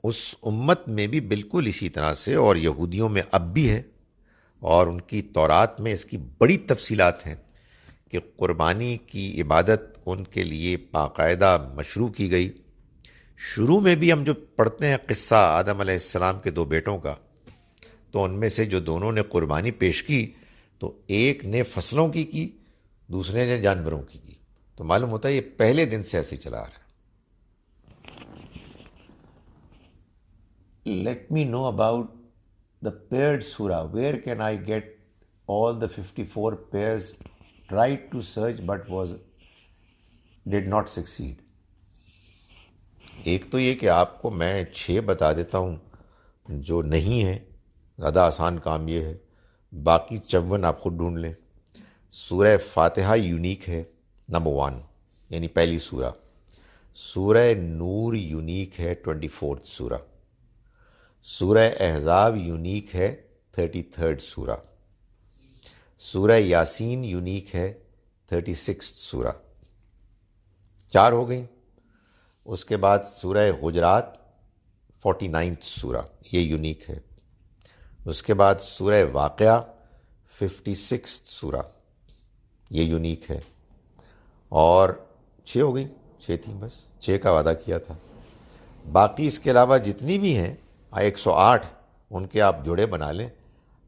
اس امت میں بھی بالکل اسی طرح سے، اور یہودیوں میں اب بھی ہے، اور ان کی تورات میں اس کی بڑی تفصیلات ہیں کہ قربانی کی عبادت ان کے لیے باقاعدہ مشروع کی گئی۔ شروع میں بھی ہم جو پڑھتے ہیں قصہ آدم علیہ السلام کے دو بیٹوں کا، تو ان میں سے جو دونوں نے قربانی پیش کی تو ایک نے فصلوں کی دوسرے نے جانوروں کی، تو معلوم ہوتا ہے یہ پہلے دن سے ایسے چلا آ رہا ہے۔ Let me know about the paired surah. Where can I get all the 54 pairs? Tried to search but was did not succeed. ایک تو یہ کہ آپ کو میں 6 بتا دیتا ہوں جو نہیں ہے، زیادہ آسان کام یہ ہے، باقی 54 آپ خود ڈھونڈ لیں. سورہ فاتحہ یونیک ہے، نمبر 1 یعنی پہلی سورہ. سورہ نور یونیک ہے، 24 سورہ. سورہ احزاب یونیک ہے، 33 سورہ. سورہ یاسین یونیک ہے، 36 سورہ. 4 ہو گئیں. اس کے بعد سورہ حجرات 49 سورہ، یہ یونیک ہے. اس کے بعد سورہ واقعہ 56 سورہ، یہ یونیک ہے. اور 6 ہو گئی، 6 تھیں بس، 6 کا وعدہ کیا تھا. باقی اس کے علاوہ جتنی بھی ہیں 108 ان کے آپ جوڑے بنا لیں.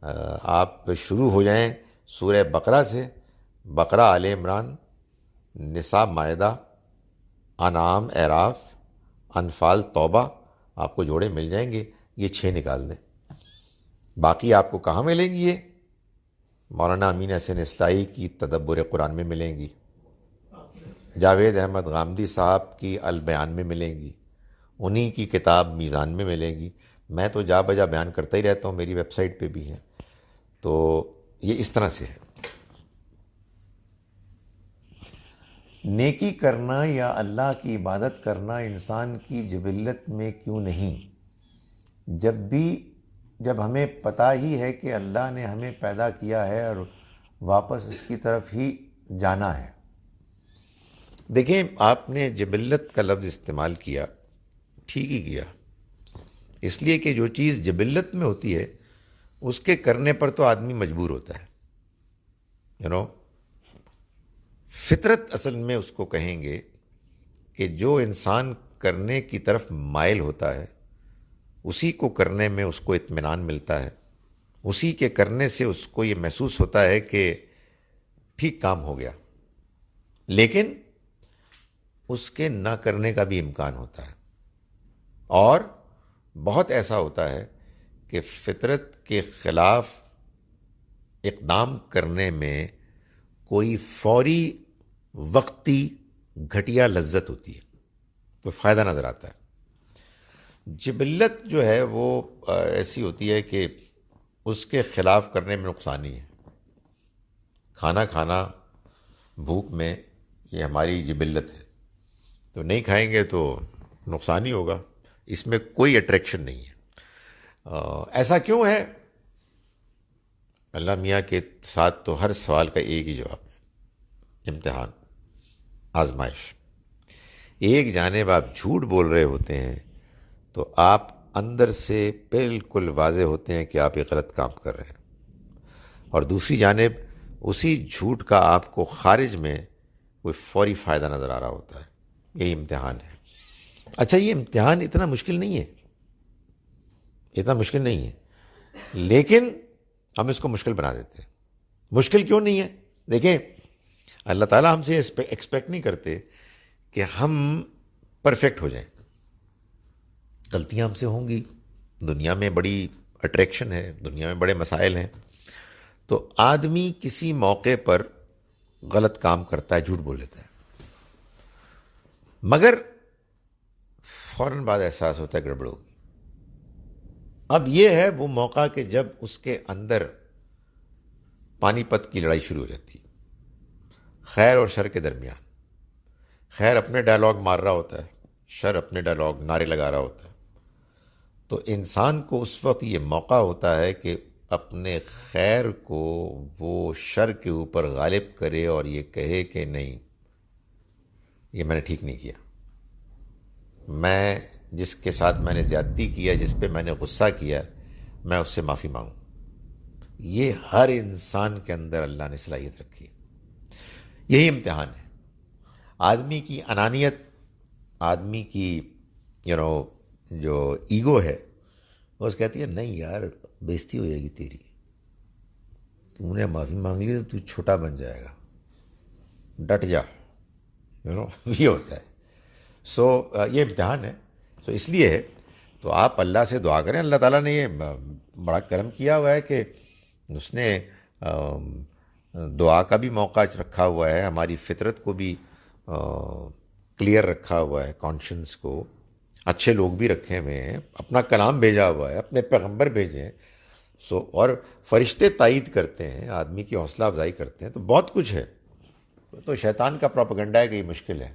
آپ شروع ہو جائیں سورہ بقرہ سے، بقرہ آل عمران، نساء مائدہ، انعام اعراف، انفال توبہ، آپ کو جوڑے مل جائیں گے. یہ 6 نکال دیں. باقی آپ کو کہاں ملیں گی؟ یہ مولانا امین حسین اصلاحی کی تدبر قرآن میں ملیں گی، جاوید احمد غامدی صاحب کی البیان میں ملیں گی، انہی کی کتاب میزان میں ملیں گی. میں تو جا بجا بیان کرتا ہی رہتا ہوں، میری ویب سائٹ پہ بھی ہے. تو یہ اس طرح سے ہے. نیکی کرنا یا اللہ کی عبادت کرنا انسان کی جبلت میں کیوں نہیں؟ جب ہمیں پتہ ہی ہے کہ اللہ نے ہمیں پیدا کیا ہے اور واپس اس کی طرف ہی جانا ہے. دیکھیں، آپ نے جبلت کا لفظ استعمال کیا، ٹھیک ہی کیا. اس لیے کہ جو چیز جبلت میں ہوتی ہے اس کے کرنے پر تو آدمی مجبور ہوتا ہے. فطرت اصل میں اس کو کہیں گے کہ جو انسان کرنے کی طرف مائل ہوتا ہے اسی کو کرنے میں اس کو اطمینان ملتا ہے، اسی کے کرنے سے اس کو یہ محسوس ہوتا ہے کہ ٹھیک کام ہو گیا. لیکن اس کے نہ کرنے کا بھی امکان ہوتا ہے، اور بہت ایسا ہوتا ہے کہ فطرت کے خلاف اقدام کرنے میں کوئی فوری وقتی گھٹیا لذت ہوتی ہے، کوئی فائدہ نظر آتا ہے. جبلت جو ہے وہ ایسی ہوتی ہے کہ اس کے خلاف کرنے میں نقصان ہی ہے. کھانا کھانا بھوک میں یہ ہماری جبلت ہے، تو نہیں کھائیں گے تو نقصان ہی ہوگا، اس میں کوئی اٹریکشن نہیں ہے. ایسا کیوں ہے؟ اللہ میاں کے ساتھ تو ہر سوال کا ایک ہی جواب ہے: امتحان، آزمائش. ایک جانب آپ جھوٹ بول رہے ہوتے ہیں تو آپ اندر سے بالکل واضح ہوتے ہیں کہ آپ یہ غلط کام کر رہے ہیں، اور دوسری جانب اسی جھوٹ کا آپ کو خارج میں کوئی فوری فائدہ نظر آ رہا ہوتا ہے. یہی امتحان ہے. اچھا، یہ امتحان اتنا مشکل نہیں ہے، اتنا مشکل نہیں ہے، لیکن ہم اس کو مشکل بنا دیتے ہیں. مشکل کیوں نہیں ہے؟ دیکھیں، اللہ تعالیٰ ہم سے ایکسپیکٹ نہیں کرتے کہ ہم پرفیکٹ ہو جائیں. غلطیاں ہم سے ہوں گی، دنیا میں بڑی اٹریکشن ہے، دنیا میں بڑے مسائل ہیں، تو آدمی کسی موقع پر غلط کام کرتا ہے، جھوٹ بول لیتا ہے، مگر فوراً بعد احساس ہوتا ہے گڑبڑ ہوگی. اب یہ ہے وہ موقع کہ جب اس کے اندر پانی پت کی لڑائی شروع ہو جاتی ہے، خیر اور شر کے درمیان. خیر اپنے ڈائلاگ مار رہا ہوتا ہے، شر اپنے ڈائلاگ نعرے لگا رہا ہوتا ہے. تو انسان کو اس وقت یہ موقع ہوتا ہے کہ اپنے خیر کو وہ شر کے اوپر غالب کرے اور یہ کہے کہ نہیں، یہ میں نے ٹھیک نہیں کیا. میں جس کے ساتھ میں نے زیادتی کیا، جس پہ میں نے غصہ کیا، میں اس سے معافی مانگوں. یہ ہر انسان کے اندر اللہ نے صلاحیت رکھی ہے. یہی امتحان ہے. آدمی کی انانیت، آدمی کی جو ایگو ہے، وہ اس کہتی ہے نہیں یار، بےزتی ہو جائے گی تیری، تم نے معافی مانگ لی تو تو چھوٹا بن جائے گا، ڈٹ جا. یہ ہوتا ہے. سو یہ امتحان ہے. سو اس لیے ہے تو آپ اللہ سے دعا کریں. اللہ تعالیٰ نے یہ بڑا کرم کیا ہوا ہے کہ اس نے دعا کا بھی موقع رکھا ہوا ہے. ہماری فطرت کو بھی کلیئر رکھا ہوا ہے کانشنس کو، اچھے لوگ بھی رکھے ہوئے ہیں، اپنا کلام بھیجا ہوا ہے، اپنے پیغمبر بھیجے ہیں، اور فرشتے تائید کرتے ہیں، آدمی کی حوصلہ افزائی کرتے ہیں، تو بہت کچھ ہے. تو شیطان کا پروپیگنڈا ہے کہ یہ مشکل ہے.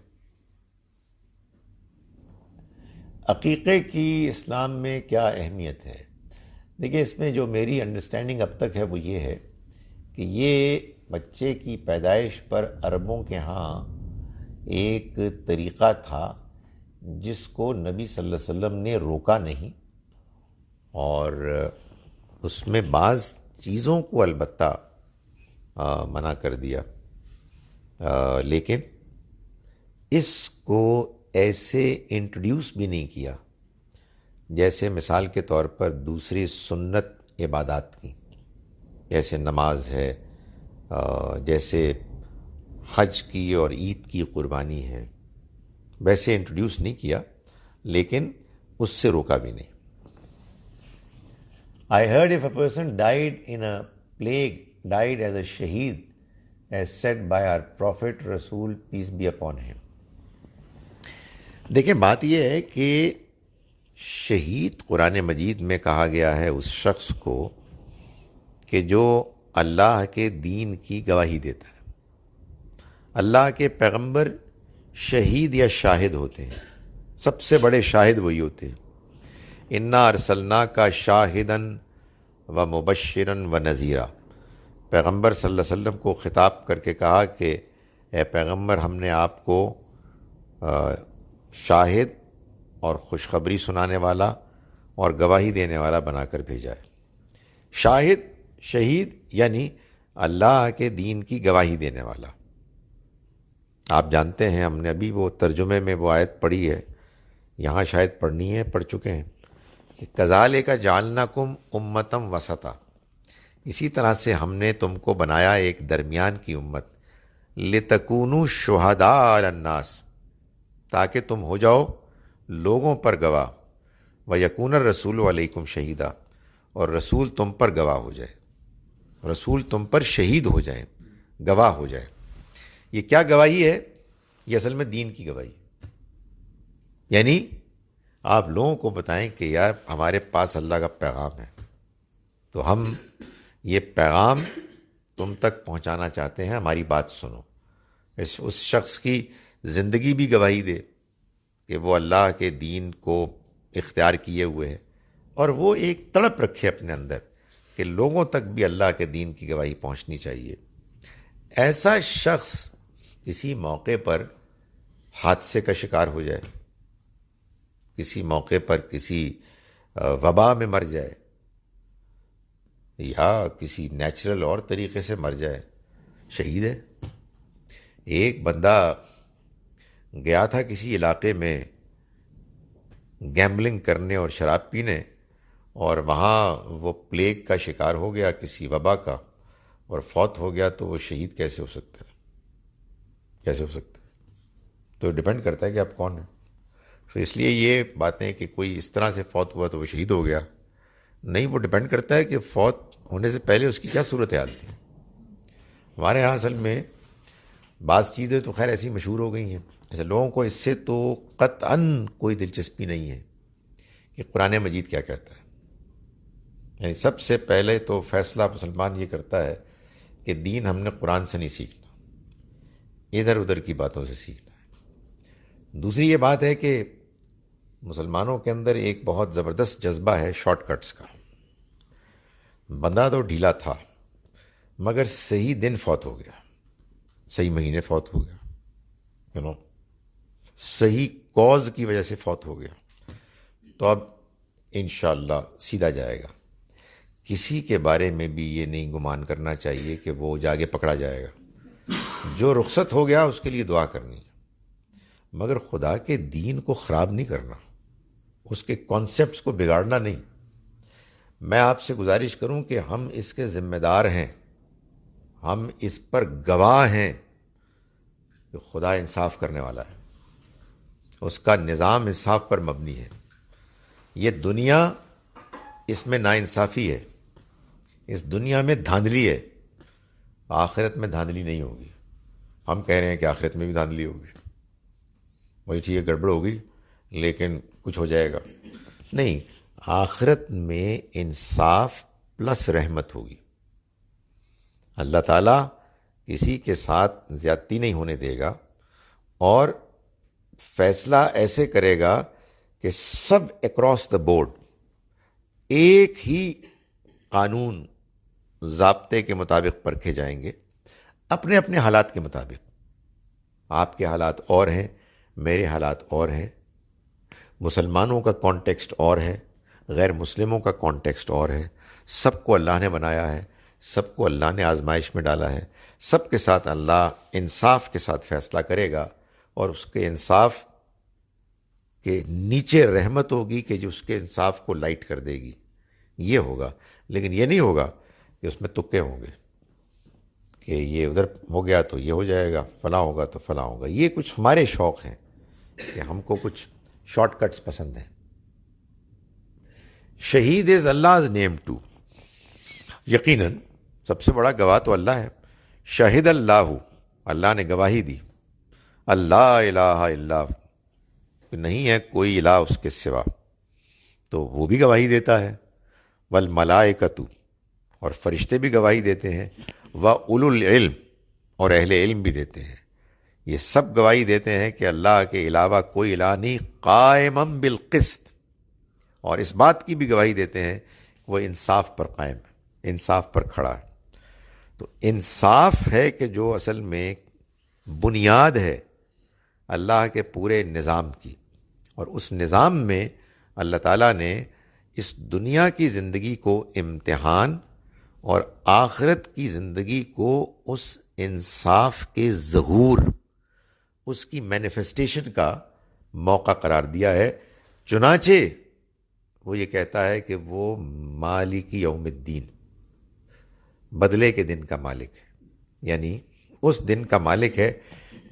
عقیقے کی اسلام میں کیا اہمیت ہے؟ دیکھیے، اس میں جو میری انڈرسٹینڈنگ اب تک ہے وہ یہ ہے کہ یہ بچے کی پیدائش پر عربوں کے ہاں ایک طریقہ تھا جس کو نبی صلی اللہ علیہ وسلم نے روکا نہیں، اور اس میں بعض چیزوں کو البتہ منع کر دیا، لیکن اس کو ایسے انٹروڈیوس بھی نہیں کیا جیسے مثال کے طور پر دوسری سنت عبادات کی، جیسے نماز ہے، جیسے حج کی اور عید کی قربانی ہے، ویسے انٹروڈیوس نہیں کیا، لیکن اس سے روکا بھی نہیں. I heard if a person died in a plague, died as a shaheed, as said by our Prophet Rasul, peace be upon him. دیکھیں، بات یہ ہے کہ شہید قرآن مجید میں کہا گیا ہے اس شخص کو کہ جو اللہ کے دین کی گواہی دیتا ہے. اللہ کے پیغمبر شہید یا شاہد ہوتے ہیں، سب سے بڑے شاہد وہی ہوتے ہیں. انا ارسلناک شاہدا و مبشرا و نذیرا. پیغمبر صلی اللہ علیہ وسلم کو خطاب کر کے کہا کہ اے پیغمبر، ہم نے آپ کو شاہد اور خوشخبری سنانے والا اور گواہی دینے والا بنا کر بھیجا ہے. شاہد، شہید یعنی اللہ کے دین کی گواہی دینے والا. آپ جانتے ہیں، ہم نے ابھی وہ ترجمے میں وہ آیت پڑھی ہے، یہاں شاید پڑھنی ہے، پڑھ چکے ہیں کہ کذالک جعلناکم امۃ وسطا. اسی طرح سے ہم نے تم کو بنایا ایک درمیان کی امت، لتکونوا شہداء علی الناس، تاکہ تم ہو جاؤ لوگوں پر گواہ، ویکون الرسول علیکم شہیدا، اور رسول تم پر گواہ ہو جائے، رسول تم پر شہید ہو جائیں، گواہ ہو جائے. یہ کیا گواہی ہے؟ یہ اصل میں دین کی گواہی، یعنی آپ لوگوں کو بتائیں کہ یار ہمارے پاس اللہ کا پیغام ہے، تو ہم یہ پیغام تم تک پہنچانا چاہتے ہیں، ہماری بات سنو. اس شخص کی زندگی بھی گواہی دے کہ وہ اللہ کے دین کو اختیار کیے ہوئے ہے، اور وہ ایک تڑپ رکھے اپنے اندر کہ لوگوں تک بھی اللہ کے دین کی گواہی پہنچنی چاہیے. ایسا شخص کسی موقع پر حادثے کا شکار ہو جائے، کسی موقع پر کسی وبا میں مر جائے، یا کسی نیچرل اور طریقے سے مر جائے، شہید ہے. ایک بندہ گیا تھا کسی علاقے میں گیمبلنگ کرنے اور شراب پینے، اور وہاں وہ پلیگ کا شکار ہو گیا، کسی وبا کا، اور فوت ہو گیا. تو وہ شہید کیسے ہو سکتا ہے؟ کیسے ہو سکتا ہے؟ تو ڈیپینڈ کرتا ہے کہ آپ کون ہیں. تو اس لیے یہ باتیں کہ کوئی اس طرح سے فوت ہوا تو وہ شہید ہو گیا، نہیں، وہ ڈیپینڈ کرتا ہے کہ فوت ہونے سے پہلے اس کی کیا صورتحال تھی. ہمارے یہاں اصل میں بعض چیزیں تو خیر ایسی مشہور ہو گئی ہیں، ایسے لوگوں کو اس سے تو قطعاً کوئی دلچسپی نہیں ہے کہ قرآن مجید کیا کہتا ہے. یعنی سب سے پہلے تو فیصلہ مسلمان یہ کرتا ہے کہ دین ہم نے قرآن سے نہیں سیکھنا، ادھر ادھر کی باتوں سے سیکھنا ہے. دوسری یہ بات ہے کہ مسلمانوں کے اندر ایک بہت زبردست جذبہ ہے شارٹ کٹس کا. بندہ تو ڈھیلا تھا مگر صحیح دن فوت ہو گیا، صحیح مہینے فوت ہو گیا، صحیح کاز کی وجہ سے فوت ہو گیا، تو اب انشاءاللہ سیدھا جائے گا. کسی کے بارے میں بھی یہ نہیں گمان کرنا چاہیے کہ وہ جاگے پکڑا جائے گا. جو رخصت ہو گیا اس کے لیے دعا کرنی ہے، مگر خدا کے دین کو خراب نہیں کرنا، اس کے کانسیپٹس کو بگاڑنا نہیں. میں آپ سے گزارش کروں کہ ہم اس کے ذمہ دار ہیں، ہم اس پر گواہ ہیں کہ خدا انصاف کرنے والا ہے، اس کا نظام انصاف پر مبنی ہے. یہ دنیا، اس میں ناانصافی ہے، اس دنیا میں دھاندلی ہے، آخرت میں دھاندلی نہیں ہوگی. ہم کہہ رہے ہیں کہ آخرت میں بھی دھاندلی ہوگی. وہی ٹھیک ہے گڑبڑ ہوگی لیکن کچھ ہو جائے گا. نہیں، آخرت میں انصاف پلس رحمت ہوگی. اللہ تعالیٰ کسی کے ساتھ زیادتی نہیں ہونے دے گا اور فیصلہ ایسے کرے گا کہ سب اکراس دا بورڈ ایک ہی قانون ضابطے کے مطابق پرکھے جائیں گے، اپنے اپنے حالات کے مطابق. آپ کے حالات اور ہیں، میرے حالات اور ہیں، مسلمانوں کا کانٹیکسٹ اور ہے، غیر مسلموں کا کانٹیکسٹ اور ہے. سب کو اللہ نے بنایا ہے، سب کو اللہ نے آزمائش میں ڈالا ہے. سب کے ساتھ اللہ انصاف کے ساتھ فیصلہ کرے گا اور اس کے انصاف کے نیچے رحمت ہوگی کہ جو اس کے انصاف کو لائٹ کر دے گی. یہ ہوگا، لیکن یہ نہیں ہوگا کہ اس میں تکے ہوں گے کہ یہ ادھر ہو گیا تو یہ ہو جائے گا، فلاں ہوگا تو فلاں ہوگا. یہ کچھ ہمارے شوق ہیں کہ ہم کو کچھ شارٹ کٹس پسند ہیں. شہید از Allah's name too. یقیناً سب سے بڑا گواہ تو اللہ ہے. شاہد اللہ نے گواہی دی، اللہ الہ الا ہو، نہیں ہے کوئی الہ اس کے سوا، تو وہ بھی گواہی دیتا ہے. والملائکۃ، اور فرشتے بھی گواہی دیتے ہیں. وَأُولُو العلم، اور اہل علم بھی دیتے ہیں. یہ سب گواہی دیتے ہیں کہ اللہ کے علاوہ کوئی الہ نہیں، قائمًا بالقسط. اور اس بات کی بھی گواہی دیتے ہیں کہ وہ انصاف پر قائم ہے، انصاف پر کھڑا ہے. تو انصاف ہے کہ جو اصل میں بنیاد ہے اللہ کے پورے نظام کی. اور اس نظام میں اللہ تعالیٰ نے اس دنیا کی زندگی کو امتحان اور آخرت کی زندگی کو اس انصاف کے ظہور، اس کی مینیفیسٹیشن کا موقع قرار دیا ہے. چنانچہ وہ یہ کہتا ہے کہ وہ مالک یوم الدین، بدلے کے دن کا مالک ہے. یعنی اس دن کا مالک ہے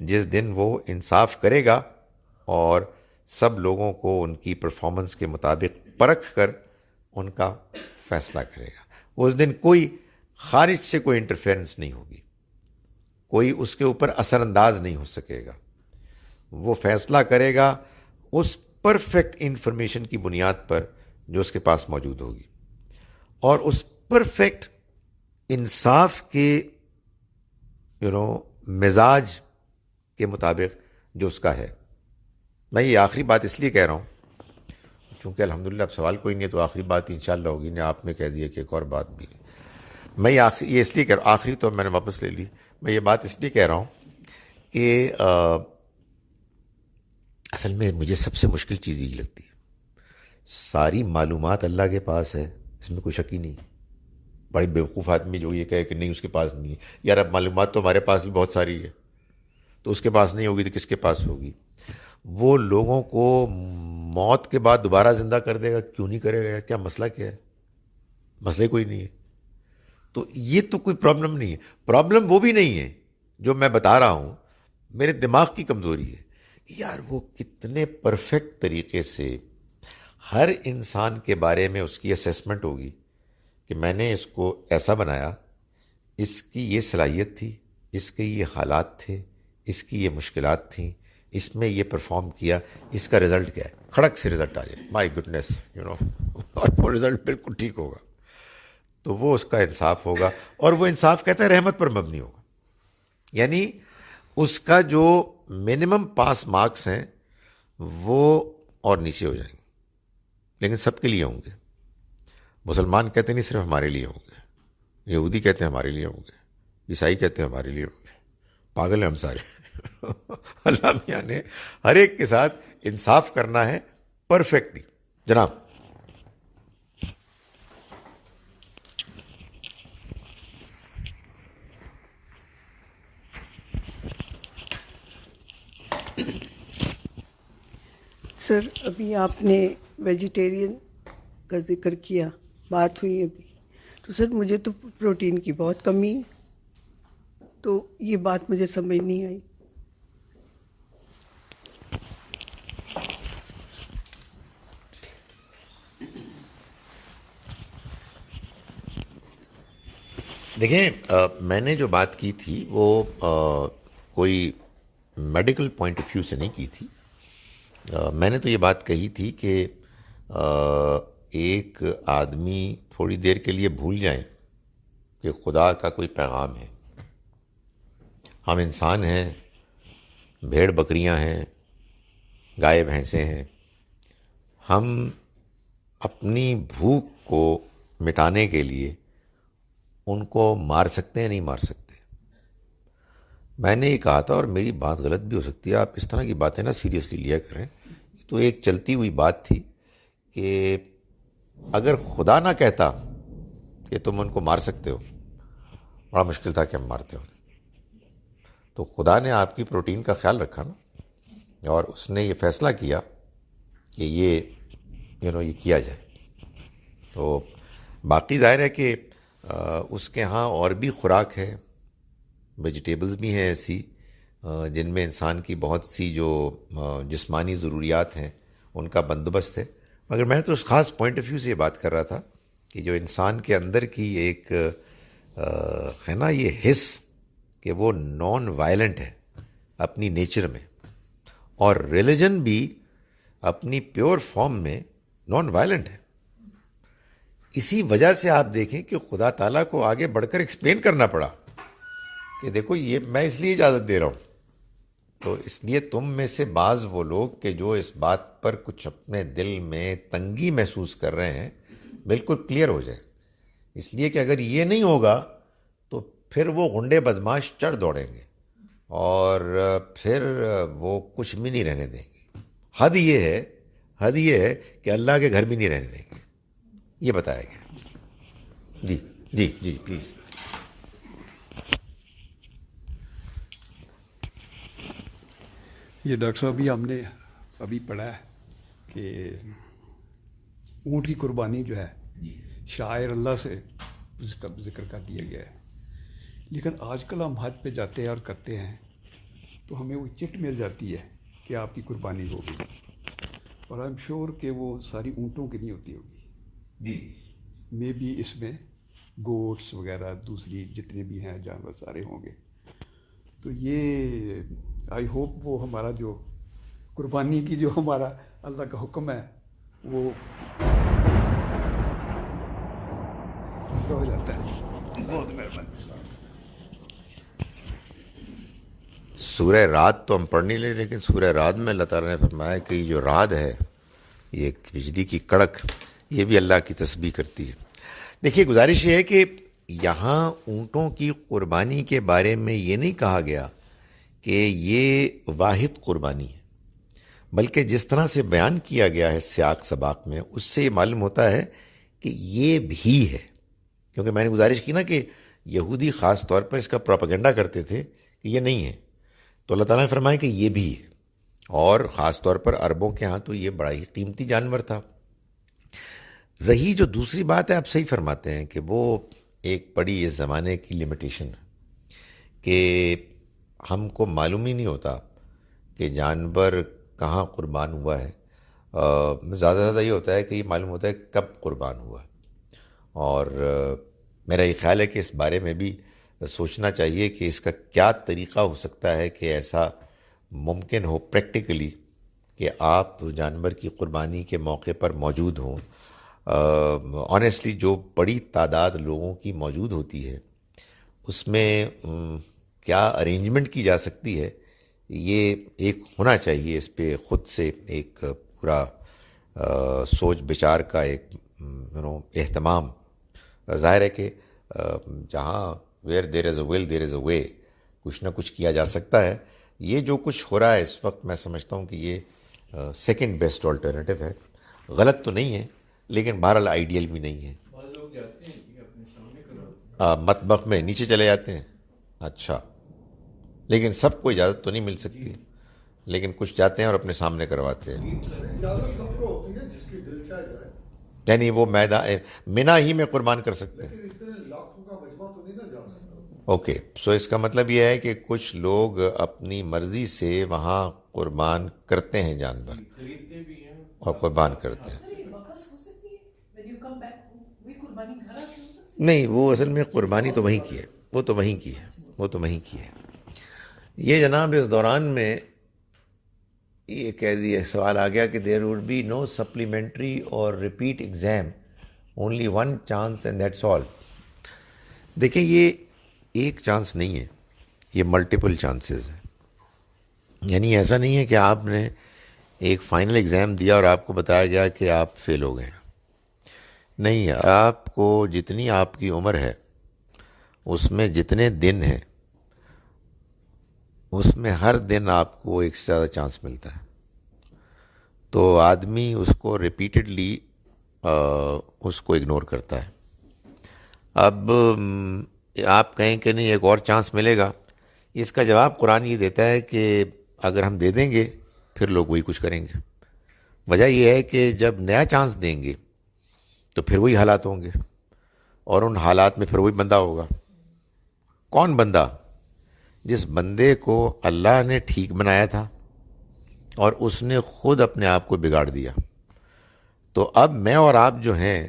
جس دن وہ انصاف کرے گا اور سب لوگوں کو ان کی پرفارمنس کے مطابق پرکھ کر ان کا فیصلہ کرے گا. اس دن کوئی خارج سے کوئی انٹرفیئرنس نہیں ہوگی، کوئی اس کے اوپر اثر انداز نہیں ہو سکے گا. وہ فیصلہ کرے گا اس پرفیکٹ انفارمیشن کی بنیاد پر جو اس کے پاس موجود ہوگی، اور اس پرفیکٹ انصاف کے مزاج کے مطابق جو اس کا ہے. میں یہ آخری بات اس لیے کہہ رہا ہوں کیونکہ الحمدللہ اب سوال کوئی نہیں ہے تو آخری بات انشاءاللہ ہوگی. نہیں، آپ نے کہہ دیا کہ ایک اور بات بھی. میں یہ اس لیے کہہ رہا ہوں، آخری تو میں نے واپس لے لی. میں یہ بات اس لیے کہہ رہا ہوں کہ اصل میں مجھے سب سے مشکل چیز یہی لگتی ہے. ساری معلومات اللہ کے پاس ہے، اس میں کوئی شک ہی نہیں. بڑے بیوقوف آدمی جو یہ کہے کہ نہیں اس کے پاس نہیں ہے. یار اب معلومات تو ہمارے پاس بھی بہت ساری ہے، تو اس کے پاس نہیں ہوگی تو کس کے پاس ہوگی؟ وہ لوگوں کو موت کے بعد دوبارہ زندہ کر دے گا، کیوں نہیں کرے گا؟ کیا مسئلہ کیا ہے؟ مسئلہ کوئی نہیں ہے. تو یہ تو کوئی پرابلم نہیں ہے. پرابلم وہ بھی نہیں ہے جو میں بتا رہا ہوں، میرے دماغ کی کمزوری ہے. یار وہ کتنے پرفیکٹ طریقے سے ہر انسان کے بارے میں اس کی اسیسمنٹ ہوگی کہ میں نے اس کو ایسا بنایا، اس کی یہ صلاحیت تھی، اس کے یہ حالات تھے، اس کی یہ مشکلات تھیں، اس میں یہ پرفارم کیا، اس کا رزلٹ کیا ہے. کھڑک سے رزلٹ آ جائے، مائی گڈنس اور وہ رزلٹ بالکل ٹھیک ہوگا. تو وہ اس کا انصاف ہوگا، اور وہ انصاف کہتا ہے رحمت پر مبنی ہوگا. یعنی اس کا جو منیمم پاس مارکس ہیں وہ اور نیچے ہو جائیں گے، لیکن سب کے لیے ہوں گے. مسلمان کہتے نہیں صرف ہمارے لیے ہوں گے، یہودی کہتے ہیں ہمارے لیے ہوں گے، عیسائی کہتے ہیں ہمارے لیے ہوں گے. پاگل ہیں ہم سارے. اللہ میاں نے ہر ایک کے ساتھ انصاف کرنا ہے پرفیکٹلی. جناب سر، ابھی آپ نے ویجیٹیرین کا ذکر کیا، بات ہوئی ابھی، تو سر مجھے تو پروٹین کی بہت کمی ہے، تو یہ بات مجھے سمجھ نہیں آئی. دیکھیں، میں نے جو بات کی تھی وہ کوئی میڈیکل پوائنٹ آف ویو سے نہیں کی تھی. میں نے تو یہ بات کہی تھی کہ ایک آدمی تھوڑی دیر کے لیے بھول جائیں کہ خدا کا کوئی پیغام ہے. ہم انسان ہیں، بھیڑ بکریاں ہیں، گائے بھینسیں ہیں. ہم اپنی بھوک کو مٹانے کے لیے ان کو مار سکتے ہیں، نہیں مار سکتے. میں نے یہ کہا تھا، اور میری بات غلط بھی ہو سکتی ہے، آپ اس طرح کی باتیں نا سیریسلی لیا کریں. تو ایک چلتی ہوئی بات تھی کہ اگر خدا نہ کہتا کہ تم ان کو مار سکتے ہو، بڑا مشکل تھا کہ ہم مارتے ہو. تو خدا نے آپ کی پروٹین کا خیال رکھا نا، اور اس نے یہ فیصلہ کیا کہ یہ یہ کیا جائے. تو باقی ظاہر ہے کہ اس کے ہاں اور بھی خوراک ہے، ویجیٹیبلز بھی ہیں ایسی جن میں انسان کی بہت سی جو جسمانی ضروریات ہیں ان کا بندوبست ہے. مگر میں تو اس خاص پوائنٹ آف ویو سے یہ بات کر رہا تھا کہ جو انسان کے اندر کی ایک ہے نا یہ حس کہ وہ نان وائلنٹ ہے اپنی نیچر میں، اور ریلیجن بھی اپنی پیور فارم میں نان وائلنٹ ہے. اسی وجہ سے آپ دیکھیں کہ خدا تعالیٰ کو آگے بڑھ کر ایکسپلین کرنا پڑا کہ دیکھو یہ میں اس لیے اجازت دے رہا ہوں. تو اس لیے تم میں سے بعض وہ لوگ کہ جو اس بات پر کچھ اپنے دل میں تنگی محسوس کر رہے ہیں، بالکل کلیئر ہو جائے. اس لیے کہ اگر یہ نہیں ہوگا تو پھر وہ غنڈے بدماش چڑھ دوڑیں گے اور پھر وہ کچھ بھی نہیں رہنے دیں گے. حد یہ ہے کہ اللہ کے گھر بھی نہیں رہنے دیں گے. یہ بتایا گیا. جی جی جی پلیز. یہ ڈاکٹر صاحب ہم نے ابھی پڑھا ہے کہ اونٹ کی قربانی جو ہے شاعر اللہ سے اس کا ذکر کر دیا گیا ہے. لیکن آج کل ہم حج پہ جاتے ہیں اور کرتے ہیں تو ہمیں وہ چٹ مل جاتی ہے کہ آپ کی قربانی ہوگی، اور آئی ایم شیور کہ وہ ساری اونٹوں کی نہیں ہوتی ہوگی. جی مے بی اس میں گوٹس وغیرہ دوسری جتنے بھی ہیں جانور سارے ہوں گے. تو یہ آئی ہوپ وہ ہمارا جو قربانی کی جو ہمارا اللہ کا حکم ہے وہ ہو جاتا ہے. بہت مہربانی. سورہ رات تو ہم پڑھ نہیں لیں، لیکن سورہ رات میں اللہ تعالیٰ نے فرمایا کہ یہ جو رات ہے، یہ بجلی کی کڑک، یہ بھی اللہ کی تسبیح کرتی ہے. دیکھیے گزارش یہ ہے کہ یہاں اونٹوں کی قربانی کے بارے میں یہ نہیں کہا گیا کہ یہ واحد قربانی ہے، بلکہ جس طرح سے بیان کیا گیا ہے سیاق سباق میں، اس سے یہ معلوم ہوتا ہے کہ یہ بھی ہے. کیونکہ میں نے گزارش کی نا کہ یہودی خاص طور پر اس کا پروپیگنڈا کرتے تھے کہ یہ نہیں ہے، تو اللہ تعالیٰ نے فرمایا کہ یہ بھی ہے. اور خاص طور پر عربوں کے ہاں تو یہ بڑا ہی قیمتی جانور تھا. رہی جو دوسری بات ہے، آپ صحیح فرماتے ہیں کہ وہ ایک بڑی اس زمانے کی لمیٹیشن ہے کہ ہم کو معلوم ہی نہیں ہوتا کہ جانور کہاں قربان ہوا ہے. زیادہ سے زیادہ یہ ہوتا ہے کہ یہ معلوم ہوتا ہے کب قربان ہوا. اور میرا یہ خیال ہے کہ اس بارے میں بھی سوچنا چاہیے کہ اس کا کیا طریقہ ہو سکتا ہے کہ ایسا ممکن ہو پریکٹیکلی کہ آپ جانور کی قربانی کے موقع پر موجود ہوں. آنیسٹلی جو بڑی تعداد لوگوں کی موجود ہوتی ہے اس میں کیا ارینجمنٹ کی جا سکتی ہے، یہ ایک ہونا چاہیے. اس پہ خود سے ایک پورا سوچ بچار کا ایک اہتمام. ظاہر ہے کہ جہاں ویئر دیر از اے ول دیر از اے وے، کچھ نہ کچھ کیا جا سکتا ہے. یہ جو کچھ ہو رہا ہے اس وقت، میں سمجھتا ہوں کہ یہ سیکنڈ بیسٹ آلٹرنیٹو ہے. غلط تو نہیں ہے لیکن بہرحال آئیڈیل بھی نہیں ہے. مطبخ میں نیچے چلے جاتے ہیں، اچھا، لیکن سب کو اجازت تو نہیں مل سکتی، لیکن کچھ جاتے ہیں اور اپنے سامنے کرواتے ہیں. یعنی وہ مینا ہی میں قربان کر سکتے ہیں. اوکے، سو اس کا مطلب یہ ہے کہ کچھ لوگ اپنی مرضی سے وہاں قربان کرتے ہیں جانور اور قربان کرتے ہیں. نہیں، وہ اصل میں قربانی تو وہیں کی ہے، وہ تو وہیں کی ہے. یہ جناب اس دوران میں یہ کہہ دیا سوال آ گیا کہ there would be no supplementary اور repeat exam, only one chance and that's all. دیکھیں یہ ایک چانس نہیں ہے, یہ ملٹیپل چانسز ہیں. یعنی ایسا نہیں ہے کہ آپ نے ایک فائنل ایگزام دیا اور آپ کو بتایا گیا کہ آپ فیل ہو گئے. نہیں, آپ کو جتنی آپ کی عمر ہے اس میں جتنے دن ہیں اس میں ہر دن آپ کو ایک سے زیادہ چانس ملتا ہے. تو آدمی اس کو ریپیٹڈلی اس کو اگنور کرتا ہے. اب آپ کہیں کہ نہیں ایک اور چانس ملے گا, اس کا جواب قرآن یہ دیتا ہے کہ اگر ہم دے دیں گے پھر لوگ وہی کچھ کریں گے. وجہ یہ ہے کہ جب نیا چانس دیں گے تو پھر وہی حالات ہوں گے, اور ان حالات میں پھر وہی بندہ ہوگا. کون بندہ؟ جس بندے کو اللہ نے ٹھیک بنایا تھا اور اس نے خود اپنے آپ کو بگاڑ دیا. تو اب میں اور آپ جو ہیں,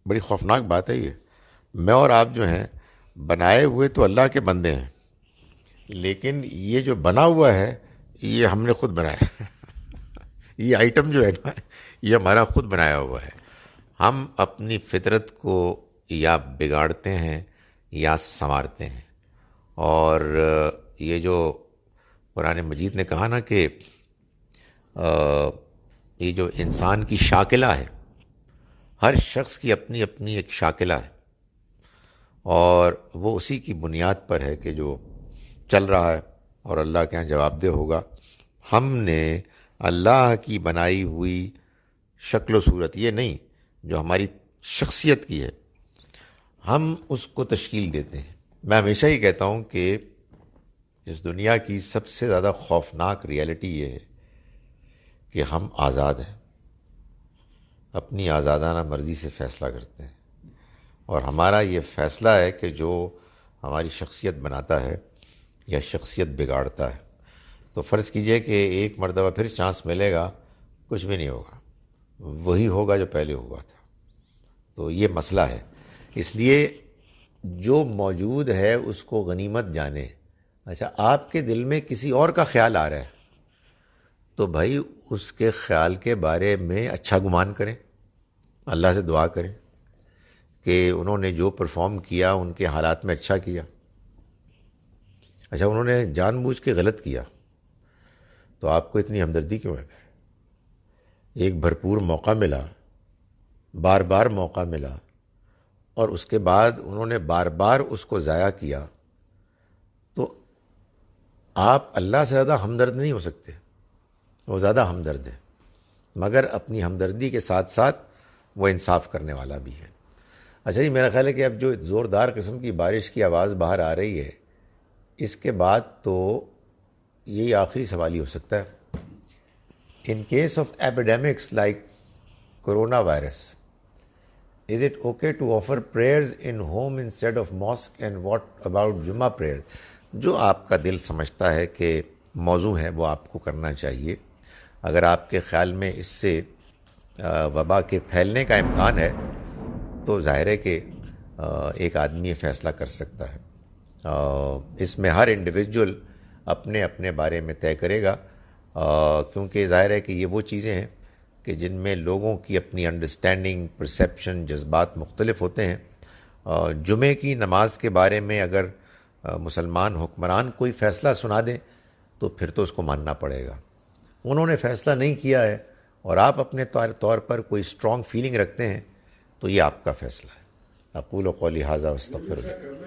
بڑی خوفناک بات ہے یہ, میں اور آپ جو ہیں بنائے ہوئے تو اللہ کے بندے ہیں, لیکن یہ جو بنا ہوا ہے یہ ہم نے خود بنایا. یہ آئٹم جو ہے نا یہ ہمارا خود بنایا ہوا ہے. ہم اپنی فطرت کو یا بگاڑتے ہیں یا سنوارتے ہیں. اور یہ جو قرآن مجید نے کہا نا کہ یہ جو انسان کی شاکلہ ہے, ہر شخص کی اپنی اپنی ایک شاکلہ ہے, اور وہ اسی کی بنیاد پر ہے کہ جو چل رہا ہے اور اللہ کے یہاں جواب دہ ہوگا. ہم نے اللہ کی بنائی ہوئی شکل و صورت, یہ نہیں جو ہماری شخصیت کی ہے, ہم اس کو تشکیل دیتے ہیں. میں ہمیشہ ہی کہتا ہوں کہ اس دنیا کی سب سے زیادہ خوفناک ریالٹی یہ ہے کہ ہم آزاد ہیں, اپنی آزادانہ مرضی سے فیصلہ کرتے ہیں, اور ہمارا یہ فیصلہ ہے کہ جو ہماری شخصیت بناتا ہے یا شخصیت بگاڑتا ہے. تو فرض کیجئے کہ ایک مرتبہ پھر چانس ملے گا, کچھ بھی نہیں ہوگا, وہی ہوگا جو پہلے ہوا تھا. تو یہ مسئلہ ہے. اس لیے جو موجود ہے اس کو غنیمت جانے. اچھا, آپ کے دل میں کسی اور کا خیال آ رہا ہے تو بھائی اس کے خیال کے بارے میں اچھا گمان کریں, اللہ سے دعا کریں کہ انہوں نے جو پرفارم کیا ان کے حالات میں اچھا کیا. اچھا, انہوں نے جان بوجھ کے غلط کیا تو آپ کو اتنی ہمدردی کیوں ہے؟ ایک بھرپور موقع ملا, بار بار موقع ملا, اور اس کے بعد انہوں نے بار بار اس کو ضائع کیا, تو آپ اللہ سے زیادہ ہمدرد نہیں ہو سکتے. وہ زیادہ ہمدرد ہے, مگر اپنی ہمدردی کے ساتھ ساتھ وہ انصاف کرنے والا بھی ہے. اچھا جی, میرا خیال ہے کہ اب جو زوردار قسم کی بارش کی آواز باہر آ رہی ہے, اس کے بعد تو یہی آخری سوال ہی ہو سکتا ہے. In case of epidemics like corona virus, is it okay to offer prayers in home instead of mosque, and what about Jummah prayers? جو آپ کا دل سمجھتا ہے کہ موضوع ہے وہ آپ کو کرنا چاہیے. اگر آپ کے خیال میں اس سے وبا کے پھیلنے کا امکان ہے تو ظاہر ہے کہ ایک آدمی یہ فیصلہ کر سکتا ہے. اس میں ہر انڈیویجول اپنے اپنے بارے میں طے کرے گا, کیونکہ ظاہر ہے کہ یہ وہ چیزیں ہیں کہ جن میں لوگوں کی اپنی انڈرسٹینڈنگ, پرسیپشن, جذبات مختلف ہوتے ہیں. جمعے کی نماز کے بارے میں اگر مسلمان حکمران کوئی فیصلہ سنا دیں تو پھر تو اس کو ماننا پڑے گا. انہوں نے فیصلہ نہیں کیا ہے اور آپ اپنے طور پر کوئی اسٹرانگ فیلنگ رکھتے ہیں تو یہ آپ کا فیصلہ ہے. اقول قولی ھذا واستغفر اللہ.